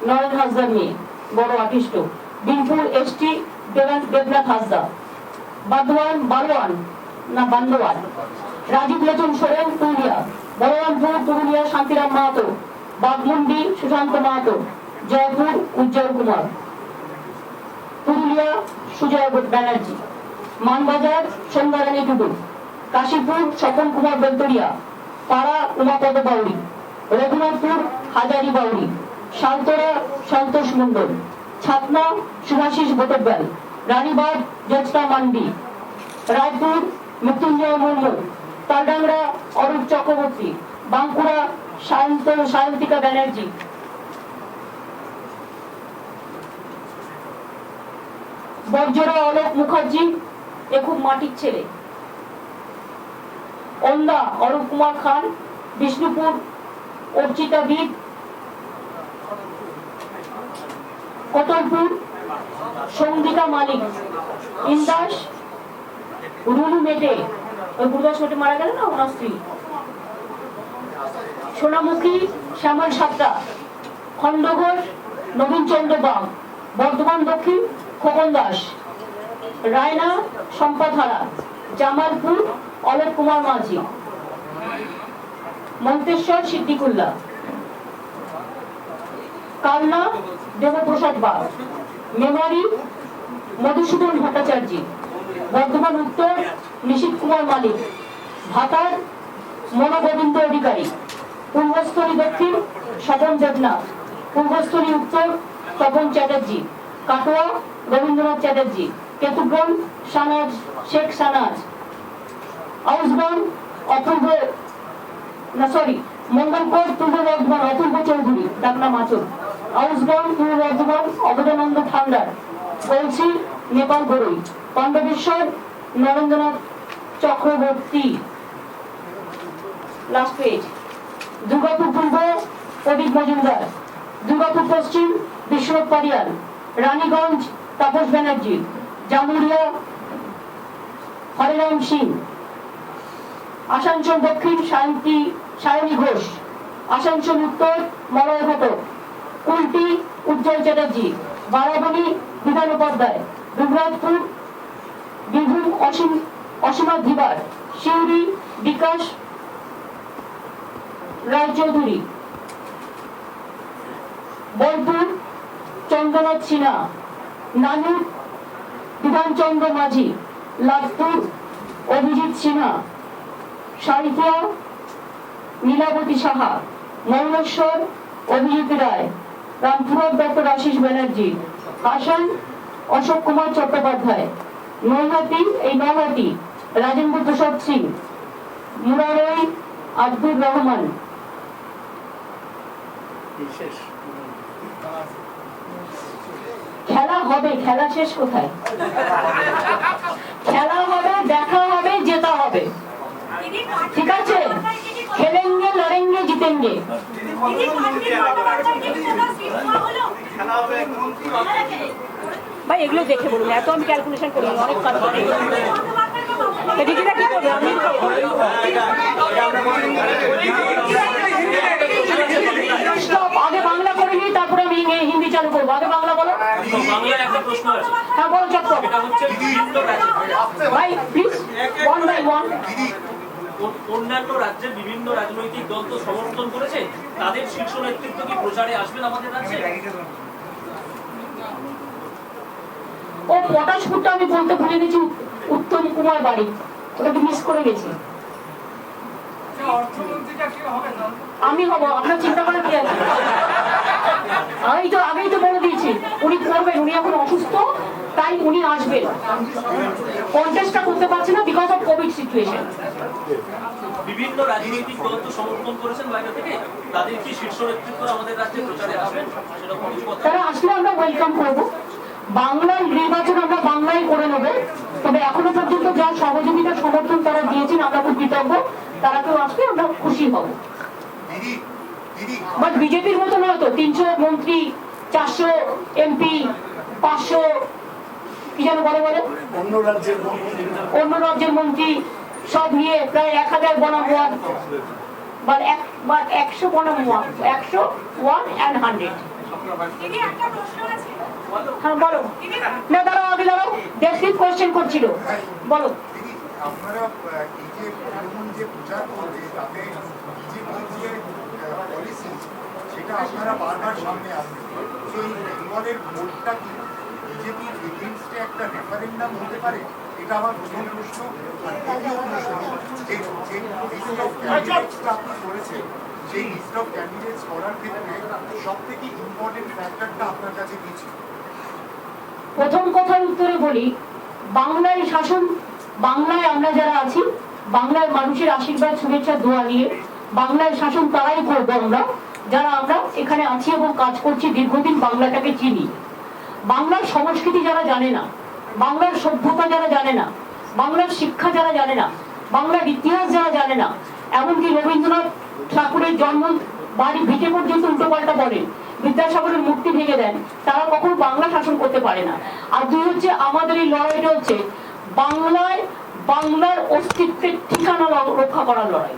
নরেন হাসদার মেয়ে, বড় আর্টিস্ট, বিনপুর এসটি দেবনাথ হাসদা, বারওয়ান রাজীব লোচন সোরেন পুরুলিয়া, বলরামপুর পুরুলিয়া শান্তিরাম মাহাতো, বাঘমুন্ডি সুশান্ত মাহাতো, জয়পুর উজ্জ্বল কুমার, পুরুলিয়া সুজয় ব্যানার্জি, মানবাজার সন্ধ্যারানী টুডু, কাশীপুর স্বপন কুমার বেলতরিয়া, পাড়া উমাপদ বাউরি, রঘুনাথপুর হাজারি বাউরি, সালতোরা সন্তোষ মন্ডল, ছাতনা সুভাষিস ভট্টাচার্য, রানীবাগ জ্যোৎস্না মান্ডি, রায়পুর মৃত্যুঞ্জয় মুর্মু, তালডাংরা অরূপ চক্রবর্তী, বাঁকুড়া সায়ন্তিকা ব্যানার্জি, বর্জরা অলোক মুখার্জি, এ খুব মাটির ছেলে, ওন্দা অরূপ কুমার খান, বিষ্ণুপুর অর্চিতা বিদ, কতলপুর সঙ্গীতা মালিক, ইন্দাস, রুলু মেটে, ওই গুরুদাস মেটে মারা গেল না ওনার স্ত্রী, সোনামুখী শ্যামল সাতটা, খণ্ডঘোষ নবীন চন্দ্র বাম, বর্ধমান দক্ষিণ খোকন দাস, রায়না সম্পাধারা, জামালপুর অলোক কুমার মাঝি, মন্তেশ্বর সিদ্দিকুল্লাহ, কালনা দেবপ্রসাদ বাগ, মেমারি মধুসূদন ভট্টাচার্য, বর্ধমান উত্তর নিশীথ কুমার মালিক, ভাতার মনোগোবিন্দ অধিকারী, পূর্বস্থলী দক্ষিণ স্বপন দেবনাথ, পূর্বস্থলী উত্তর তপন চ্যাটার্জি, কাটোয়া রবীন্দ্রনাথ চ্যাটার্জি, কেতুগ্রাম সানাজ শেখ সানাজ, আউসগ্রাম অপূর্ব মঙ্গলকোট পূর্ব বর্ধমান অপূর্ব চৌধুরী ডাকনা মাচুর, আউসগ্রাম পূর্ব বর্ধমান অবদানন্দ ঠান্ডার, গলসি নেপাল বড়ই, পাণ্ডবেশ্বর নরেন্দ্রনাথ চক্রবর্তী। Last page. দুর্গাপুর পূর্ব প্রদীপ মজুমদার, দুর্গাপুর পশ্চিম বিশ্বনাথ পারিয়াল, রানীগঞ্জ তাপস ব্যানার্জি, জামুরিয়া হরিরাম সিং, আসানসোল দক্ষিণ সায়নী ঘোষ, আসানসোল উত্তর মলয় ঘটক, কুলটি উজ্জ্বল চ্যাটার্জি, বারাবণী বিধান উপাধ্যায়, দুর্গাপুর বীরভূম অসীমা ধিবার, সিউড়ি বিকাশ রায়চৌধুরী, বোলপুর চন্দ্রনাথ সিনহা, নানুর বিধানচন্দ্র মাঝি, লাভপুর অভিজিৎ সিনহা, সারিকিয়া নীলাবতী সাহা, মৌলেশ্বর অভিজিৎ রায়, রামপুরহাট ডক্টর আশিস ব্যানার্জি, হাসান অশোক কুমার চট্টোপাধ্যায়, নৈহাটি রাজেন্দ্র প্রসাদ সিং, মুরারই আব্দুর রহমান। খেলা হবে, খেলা শেষ কোথায়? খেলা হবে, দেখা হবে, জেতা হবে, ঠিক আছে? খেলেঙ্গে লড়েঙ্গে জিতেঙ্গে। ভাই এগুলো দেখে বলুন, এত আমি ক্যালকুলেশন করি অনেক কাজ করে। দিদিরা কি করবে? আমি আগে বাংলা করে নিই, তারপরে আমি হিন্দি চালু করবো। আগে বাংলা বলো। বাংলার একটা প্রশ্ন আছে। হ্যাঁ বলো চট্টগ্রাম। এটা হচ্ছে বিভিন্ন রাজ্যে ভাই প্লিজ ওয়ান বাই ওয়ান। অন্যান্য রাজ্যের বিভিন্ন রাজনৈতিক দল তো সমর্থন করেছে, তাদের শীর্ষ নেতৃত্ব কি প্রচারে আসবেন আমাদের রাজ্যে? ও পটাশপুরটা আমি বলতে ভুলে গেছি, উত্তম কুমার বাড়ি, ওটাকে মিস করে গেছি। আমি হব, আপনার চিন্তা করার কি আছে? আগেই তো বলে দিয়েছি উনি করবেন, উনি এখন অসুস্থ তাই উনি আসবেন। কন্টেস্টটা করতে পারছে না বিকজ অফ কোভিড সিচুয়েশন। বিভিন্ন রাজনৈতিক দল তো সমর্থন করেছেন বাইরে থেকে, তাদের কি শীর্ষ নেতৃত্ব আমাদের রাজ্যে প্রচারে আসবেন? সেরকম কিছু কথা তারা আসলে আমরা ওয়েলকাম করবো। বাংলার নির্বাচন আমরা বাংলায় করে নেব, তবে এখনো পর্যন্ত যা সহযোগিতা সমর্থন তারা দিয়েছেন আমরা খুব কৃতজ্ঞ। তারা কেউ আসলে আমরা খুশি হব। বাট বিজেপির মতো নয় তো 300 মন্ত্রী, 400 এমপি, 500 কি যেন বলে অন্য রাজ্যের মন্ত্রী সব নিয়ে প্রায় 1000 বনাম 1 বা 100 বনাম 101 and 100। হ্যাঁ বলো না, দাঁড়াও আগে দাঁড়াও, দেশিক কোয়েশ্চেন করছিল, বলো। আপনারা এই যে তৃণমূল যে প্রচার করবে তাতে বিজেপির যে পলিসি সেটা আপনারা বারবার সামনে আসবে। সেই বেঙ্গলের ভোটটা কি বিজেপির এগেইনস্টে একটা রেফারেন্ডাম হতে পারে? এটা আমার প্রথম প্রশ্ন। আপনি করেছেন সেই লিস্ট অফ ক্যান্ডিডেটস করার ক্ষেত্রে সব থেকে ইম্পর্টেন্ট ফ্যাক্টরটা আপনার কাছে কি ছিল? প্রথম কথার উত্তরে বলি, বাংলায় শাসন, বাংলায় আমরা যারা আছি, বাংলার মানুষের আশীর্বাদ শুভেচ্ছা দোয়া নিয়ে বাংলায় শাসন তারাই করবো আমরা, যারা আমরা এখানে আছি এবং কাজ করছি দীর্ঘদিন, বাংলাটাকে চিনি। বাংলার সংস্কৃতি যারা জানে না, বাংলার সভ্যতা যারা জানে না, বাংলার শিক্ষা যারা জানে না, বাংলার ইতিহাস যারা জানে না, এমনকি রবীন্দ্রনাথ ঠাকুরের জন্ম বাড়ি ভিটে পর্যন্ত উল্টো পাল্টা বলেন, বিদ্যাসাগরের মূর্তি ভেঙে দেন তারা কখনো বাংলা শাসন করতে পারে না। আর দুই হচ্ছে আমাদের এই লড়াইটা হচ্ছে বাংলায় বাংলার অস্তিত্বের ঠিকানা রক্ষা করার লড়াই।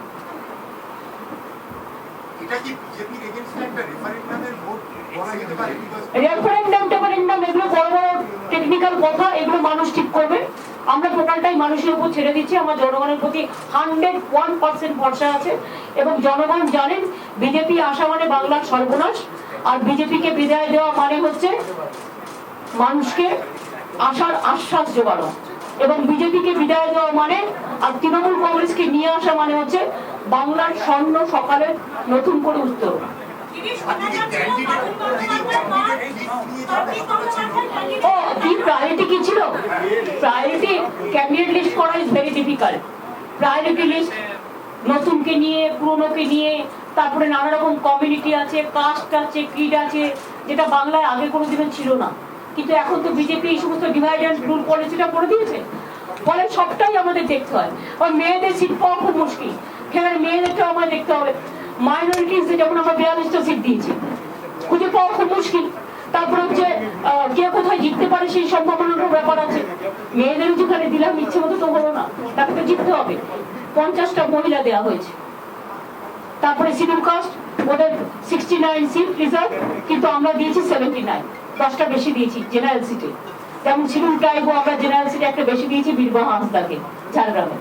এটা কি বিজেপির এগেইনস্টে একটা রেফারেন্ডামের ভোট বলা যেতে পারে? রেফারেন্ডাম এগুলো বড় বড় টেকনিক্যাল কথা, এগুলো মানুষ ঠিক করবে। আমরা টোটালটাই মানুষের উপর ছেড়ে দিচ্ছি। আমার জনগণের প্রতি 101% ভরসা আছে এবং জনগণ জানেন বিজেপি আসা মানে বাংলার সর্বনাশ, আর বিজেপিকে বিদায় দেওয়া মানে হচ্ছে মানুষকে আসার আশ্বাস জোগানো, এবং বিজেপিকে বিদায় দেওয়া মানে আর তৃণমূল কংগ্রেসকে নিয়ে আসা মানে হচ্ছে বাংলার স্বর্ণ সকালের নতুন করে উত্তর। ও কি প্রায়োরিটি কি ছিল? প্রায়োরিটি ক্যান্ডিডেট লিস্ট করা is very difficult. Priority list নতুনকে নিয়ে পুরনোকে নিয়ে, তারপরে নানা রকম কমিউনিটি আছে, কাস্ট আছে, ক্রিড আছে, যেটা বাংলায় আগে কোনোদিনও ছিল না। কিন্তু এখন তো বিজেপি এই সমস্ত ডিভাইড অ্যান্ড রুল পলিসিটা করে দিয়েছে, ফলে সবটাই আমাদের দেখতে হয়। আর মেয়েদের সিট পাওয়া খুব মুশকিল, সেখানে মেয়েদেরটাও আমাদের দেখতে হবে। মাইনরিটিস যেমন আমরা 42টা সিট দিয়েছি, খুঁজে পাওয়া খুব মুশকিল। তারপরে হচ্ছে কে কোথায় জিততে পারে সেই সম্ভাবনার ব্যাপার আছে। মেয়েদেরও যেখানে দিলাম ইচ্ছে মতো তো হলো না, তাকে তো জিততে হবে। 50টা মহিলা দেওয়া হয়েছে। তারপরে শিডিউল কাস্ট ওদের 69 সিট রিজার্ভ, কিন্তু আমরা দিয়েছি 79, 10টা বেশি দিয়েছি জেনারেল সিটে। যেমন শিডিউল ট্রাইবও আমরা জেনারেল সিটে একটা বেশি দিয়েছি বীরবাহ হাঁসদাকে ঝাড়গ্রামে।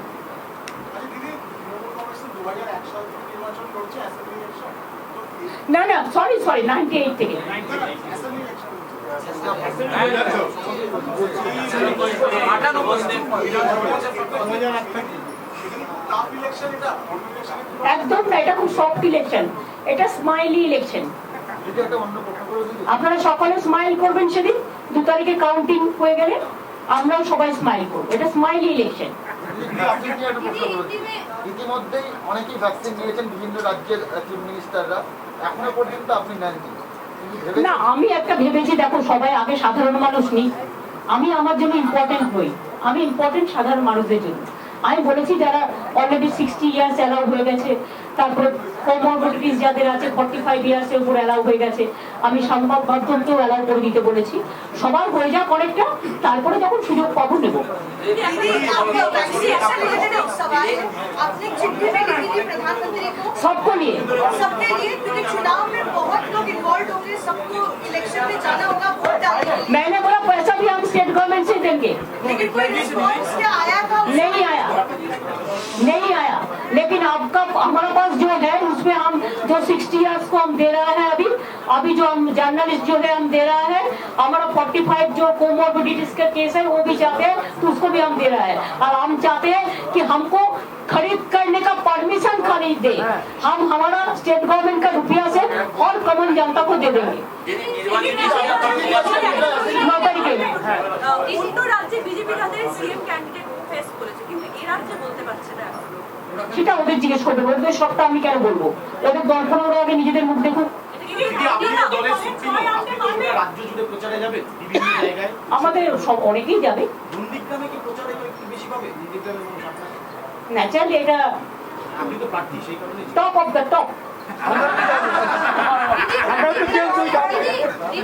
না না সরি 98 থেকে। একদম না, এটা খুব সফট ইলেকশন, এটা স্মাইলি ইলেকশন। আপনারা সকলে স্মাইল করবেন সেদিন 2 তারিখে কাউন্টিং হয়ে গেলে, আমরাও সবাই স্মাইল করবো। এটা স্মাইলি ইলেকশন। ইতিমধ্যেই অনেকেই ভ্যাকসিন নিয়েছেন বিভিন্ন রাজ্যের চিফ মিনিস্টাররা, এখনো পর্যন্ত আপনি নেননি। না আমি একটা ভেবেছি, দেখো সবাই আগে সাধারণ মানুষ নেই, আমি আমার জন্য ইম্পর্টেন্ট হই, আমি ইম্পর্টেন্ট সাধারণ মানুষদের জন্য। আমি বলেছি যারা অলরেডি 60 ইয়ার্স অ্যালাউ হয়ে গেছে, তারপরে কোমরবিডিটিস যাদের আছে 45 ইয়ার্স এর উপর অ্যালাউ হয়ে গেছে, আমি সংবাদ মাধ্যমকেও অ্যালাউ করে দিতে বলেছি। সবার হয়ে যাক অনেকটা, তারপরে যখন সুযোগ পাবো নেব। सबको लिए सबके लिए, क्योंकि चुनाव में बहुत लोग इन्वॉल्व होंगे, सबको इलेक्शन में जाना होगा वोट डालने के लिए। मैंने बोला पैसा भी हम स्टेट गवर्नमेंट से देंगे, लेकिन कोई रिस्पॉन्स क्या आया था? नहीं आया, नहीं आया। लेकिन आपका हमारे पास जो है उसमें हम जो 60 इयर्स को हम दे रहा है, अभी जो हम जर्नलिस्ट जो है हम दे रहा है, हमारा 45 जो कोमोर्बिडिटीज का केस है वो भी चाहते हैं तो उसको भी हम दे रहा है। और हम चाहते हैं कि हमको खरीद करने का परमिशन खरीद दे, हम हमारा स्टेट गवर्नमेंट का रुपया से और कॉमन जनता को दे देंगे। অন্য রাজ্যে বিজেপি তাদের সিএম ক্যান্ডিডেট ফেস করেছে, কিন্তু এই রাজ্যে বলতে পারছে না। সেটা ওদের জিজ্ঞেস করবেন, ওদের সবটা আমি কেন বলবো? ওদের দর্পণ ওরা আগে নিজেদের মুখ দেখুন। রাজ্য জুড়ে প্রচারে যাবে বিভিন্ন জায়গায়, আমাদের সব অনেকেই যাবে। নন্দীগ্রামে কি প্রচারে একটু বেশি পাবে? ন্যাচারালি এটা আপনি তো প্রার্থী, সেই কারণে টপ অফ দ্য টপ।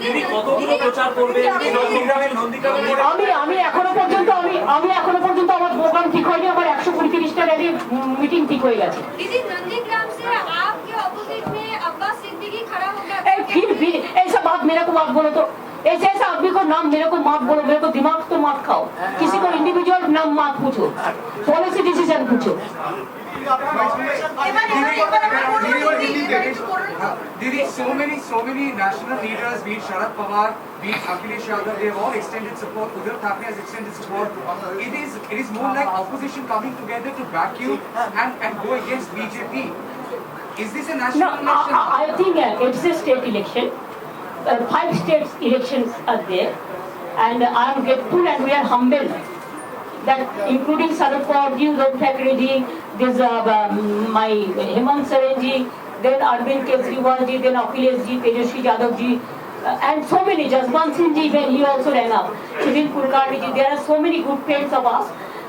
দিদি কতগুলো প্রচার করবে আমি এখনো পর্যন্ত আমার প্রোগ্রাম ঠিক হয়নি, আমার 135টা রেডি মিটিং ঠিক হয়ে গেছে। दीदी नंदीग्राम से आपके अपोजिट में अब्बास सिद्दीकी खड़ा हो गया। फिर भी ऐसा बात मेरे को मत बोलो, तो ऐसे ऐसा आदमी को नाम मेरे को मत बोलो, मेरे को दिमाग तो मत खाओ, किसी को इंडिविजुअल नाम मत पूछो, पॉलिसी डिसीजन पूछो। Didi, so many national leaders, be it Sharad Pawar, be it Akhilesh Yadav, they have all extended support. Uddhav Thackeray has extended support. It is more like opposition coming together to back you and go against BJP. Is this a No, national election? I think it's a state election. 5 states elections are there, and I am grateful and we are humbled that including Sharad Pawar ji, Uddhav Thackeray ji, this my Hemant Soren ji, then Arvind Kejriwal ji, then Akhilesh ji, Tejaswi Yadav ji, and so many, Jaswant Singh ji, when he also ran up, Sudhir Kulkarni ji, there are so many good friends of us.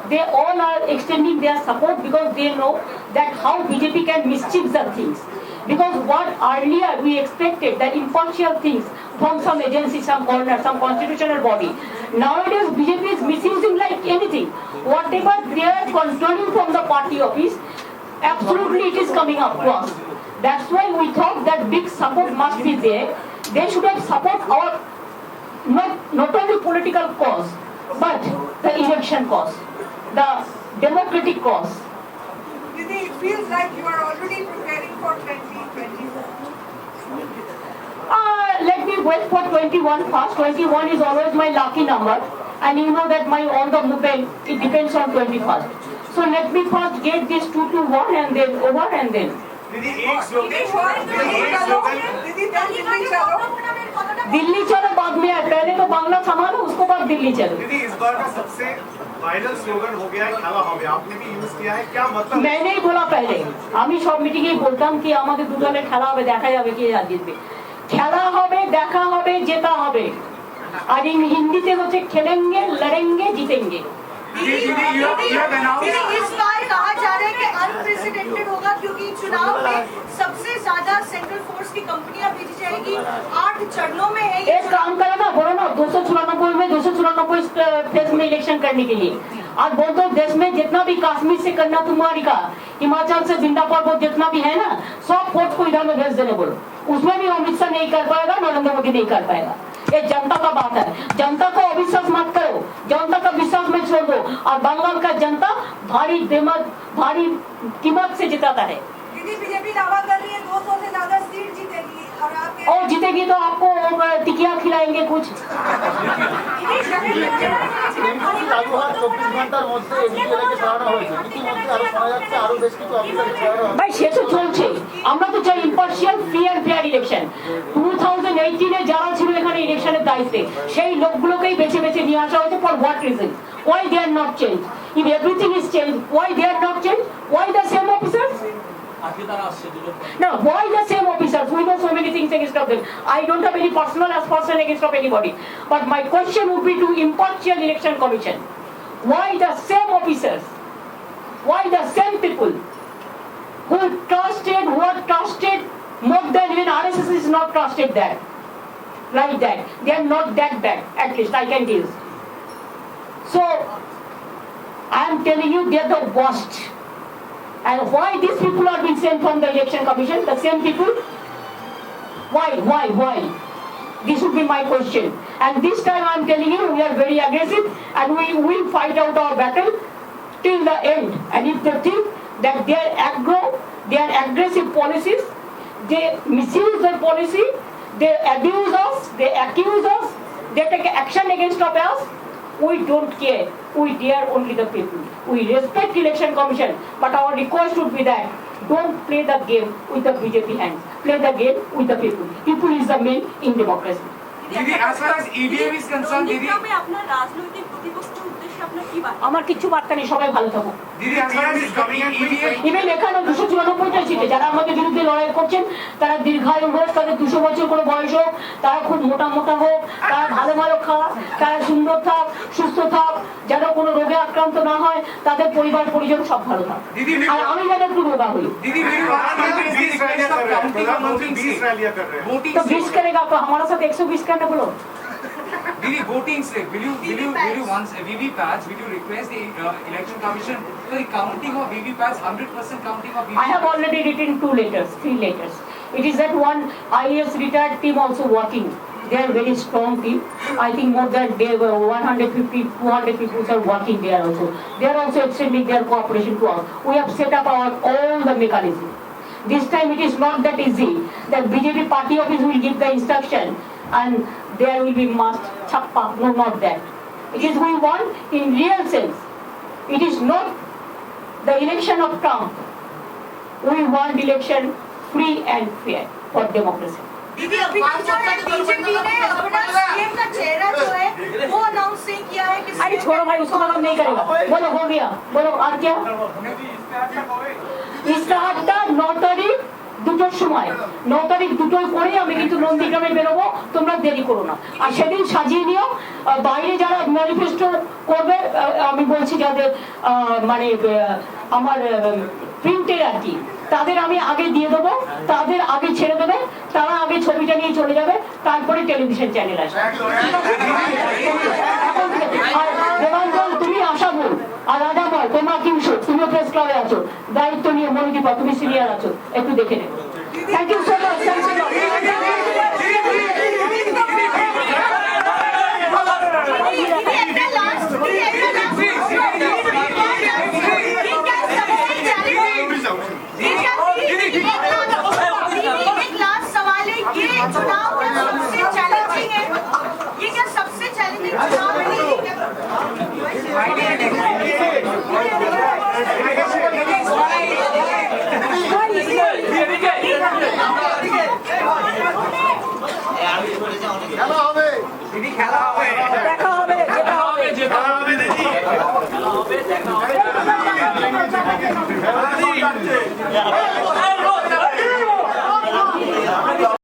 They all are extending their support because they know that how BJP can mischief the things. Because what earlier we expected, that impartial things from some agency, some corner, some constitutional body. Nowadays BJP is misusing like anything. Whatever they are controlling from the party office, absolutely it is coming across. That's why we thought that big support must be there. They should have support our not only political cause, but the election cause, the democratic cause. Didi, it feels like you are already preparing for 2024. Let me wait for 21 first. 21 is always my lucky number, and you know that my all the movement, it depends on 21st. So let me first get this 2 to 1 and then over and then. दीदी एक slogan दीदी दिल्ली चलो दिल्ली चलो बाद में है, पहले तो बांग्ला संभालो उसको बाद दिल्ली चलो। दीदी इस बार का सबसे वायरल स्लोगन हो गया है খেলা হবে, आपने भी यूज किया है, क्या मतलब? मैंने ही बोला पहले, আমি সব মিটিংয়ে বলতাম কি আমাদের দু দলের খেলা হবে, দেখা যাবে কে জিতবে। খেলা হবে, দেখা হবে, জেতা হবে। আর হিন্দিতে হচ্ছে খেলেंगे, लड़ेंगे, जीतेंगे। इस बार कहा जा रहा है कि अनप्रेसिडेंटेड होगा क्योंकि चुनाव में सबसे ज्यादा सेंट्रल फोर्स की कंपनियां भेजी जाएगी, 8 चरणों में है ये एक काम करो ना, बोलो ना 294 में 294 फेज में इलेक्शन करने के लिए। आज बोल दो देश में जितना भी कश्मीर से कन्याकुमारी का, हिमाचल से बिंदा पर्वत जितना भी है ना, सब फोर्स को इधर में भेज देने बोलो। उसमें भी अमित शाह नहीं कर पाएगा, नरेंद्र मोदी नहीं कर पाएगा। ये जनता का बात है, जनता को अविश्वास मत करो, जनता का विश्वास में छोड़ दो। और बंगाल का जनता भारी कीमत से जिताता है। दीदी बीजेपी दावा कर रही है 200 से ज्यादा सीट जीतेगी और जीतेगी तो आपको टिकिया खिलाएंगे कुछ। চালু হওয়ার 24 ঘন্টার মধ্যে এনডিএকে সরানো হয়েছে, ইতিমধ্যে আরো শোনা যাচ্ছে আরো বেশ কিছু অফিসারকে সরানো হবে। ভাই সে তো চলছে, আমরা তো চাই impartial free and fair election. 2018 যারা ছিল এখানে ইলেকশনের দায়িত্বে, সেই লোকগুলোকেই বেছে বেছে নিয়ে আসা হয়েছে। For what reason? Why they are not changed? If everything is changed, why they are not changed? Why the same officers? আজকে তারা আসছে দুজন। No, why the same officers? We know so many things against of them. I don't have any personal aspersion against of anybody. But my question would be to impartial election commission. Why the same officers? Why the same people who are trusted more than even RSS is not trusted that? Like that. They are not that bad. At least I can tell. So, I am telling you they are the worst. And why these people are being sent from the election commission? The same people? Why? This would be my question. And this time I am telling you, we are very aggressive and we will fight out our battle till the end. And if they think that their aggressive policies, they misuse their policy, they abuse us, they accuse us, they take action against us, we don't care. We dare only the people. We respect election commission, but our request would be that don't play the game with the BJP hands. Play the game with the people. People is the main in democracy. दीदी as far as EVM is concerned, दीदी আপনার রাজনৈতিক প্রতিপক্ষের উদ্দেশ্যে আপনার কি বার্তা? আমার কিচ্ছু বার্তা নেই, সবাই ভালো থাকো। दीदी as far as EVM even এখানে 294টা সিটে যারা আমাদের বিরুদ্ধে লড়াই করছেন, তারা দীর্ঘায়ু হোক, তাদের 200 বছর করে বয়স হোক, তারা খুব মোটা হোক, তারা ভালো খাক, তারা সুন্দর থাক, সুস্থ থাক, যেন কোনো রোগে আক্রান্ত না হয়, তাদের পরিবার পরিজন সব ভালো থাক। আর আমি যেন একটু রোগা হই। दीदी मेरी बात सुनिए, इस request of counting of voting प्रधानमंत्री 20 रैलियां कर रहे हैं। voting तो 20 करेगा तो हमारे साथ 120 करना बोलो। दीदी voting से will you once VVPATs, will you request the election commission for the counting of VVPATs, 100% counting of I VVPATs? have already written 3 letters. It is that one IAS retired team also working. They are very strong team. I think more than 150, 200 people are working there also. They are also extending their cooperation to us. We have set up all the mechanism. This time it is not that easy that BJP party office will give the instruction and there will be must chappa. No, not that. It is we want in real sense. It is not the election of Trump. We want election free and fair for democracy. दीदी अभी BJP ने अपना CM का चेहरा जो है वो announce नहीं किया है कि अरे छोड़ो भाई, उसको मतलब नहीं करेगा। बोलो हो गया, बोलो और क्या? ইস্তাহারটা 9 তারিখ দুটোর সময়, 9 তারিখ দুটোয় পরে আমি কিন্তু নন্দীগ্রামে বেরোবো, তোমরা দেরি করো না। আর সেদিন সাজিয়ে নিও, বাইরে যারা ম্যানিফেস্টো করবে, আমি বলছি যাদের মানে আমার প্রিন্টের আর কি তাদের আমি আগে দিয়ে দেবো, তাদের আগে ছেড়ে দেবে, তারা আগে ছবিটা নিয়ে চলে যাবে, তারপরে টেলিভিশন চ্যানেল আসবে। আর দেবাঞ্জন তুমি আশাভুল, আর রাজাময় তোমরা কিংশোর, তুমিও প্রেস ক্লাবে আছো, দায়িত্ব নিয়ে মনোদীপা তুমি সিনিয়র আছো, একটু দেখে নেবে। Thank you so much. चुनाव क्या सबसे चैलेंजिंग है? ये क्या सबसे चैलेंजिंग चुनाव है? খেলা হবে। দিদি খেলা হবে। দেখা হবে, যেটা হবে, যেটা হবে দিদি, খেলা হবে, দেখা হবে।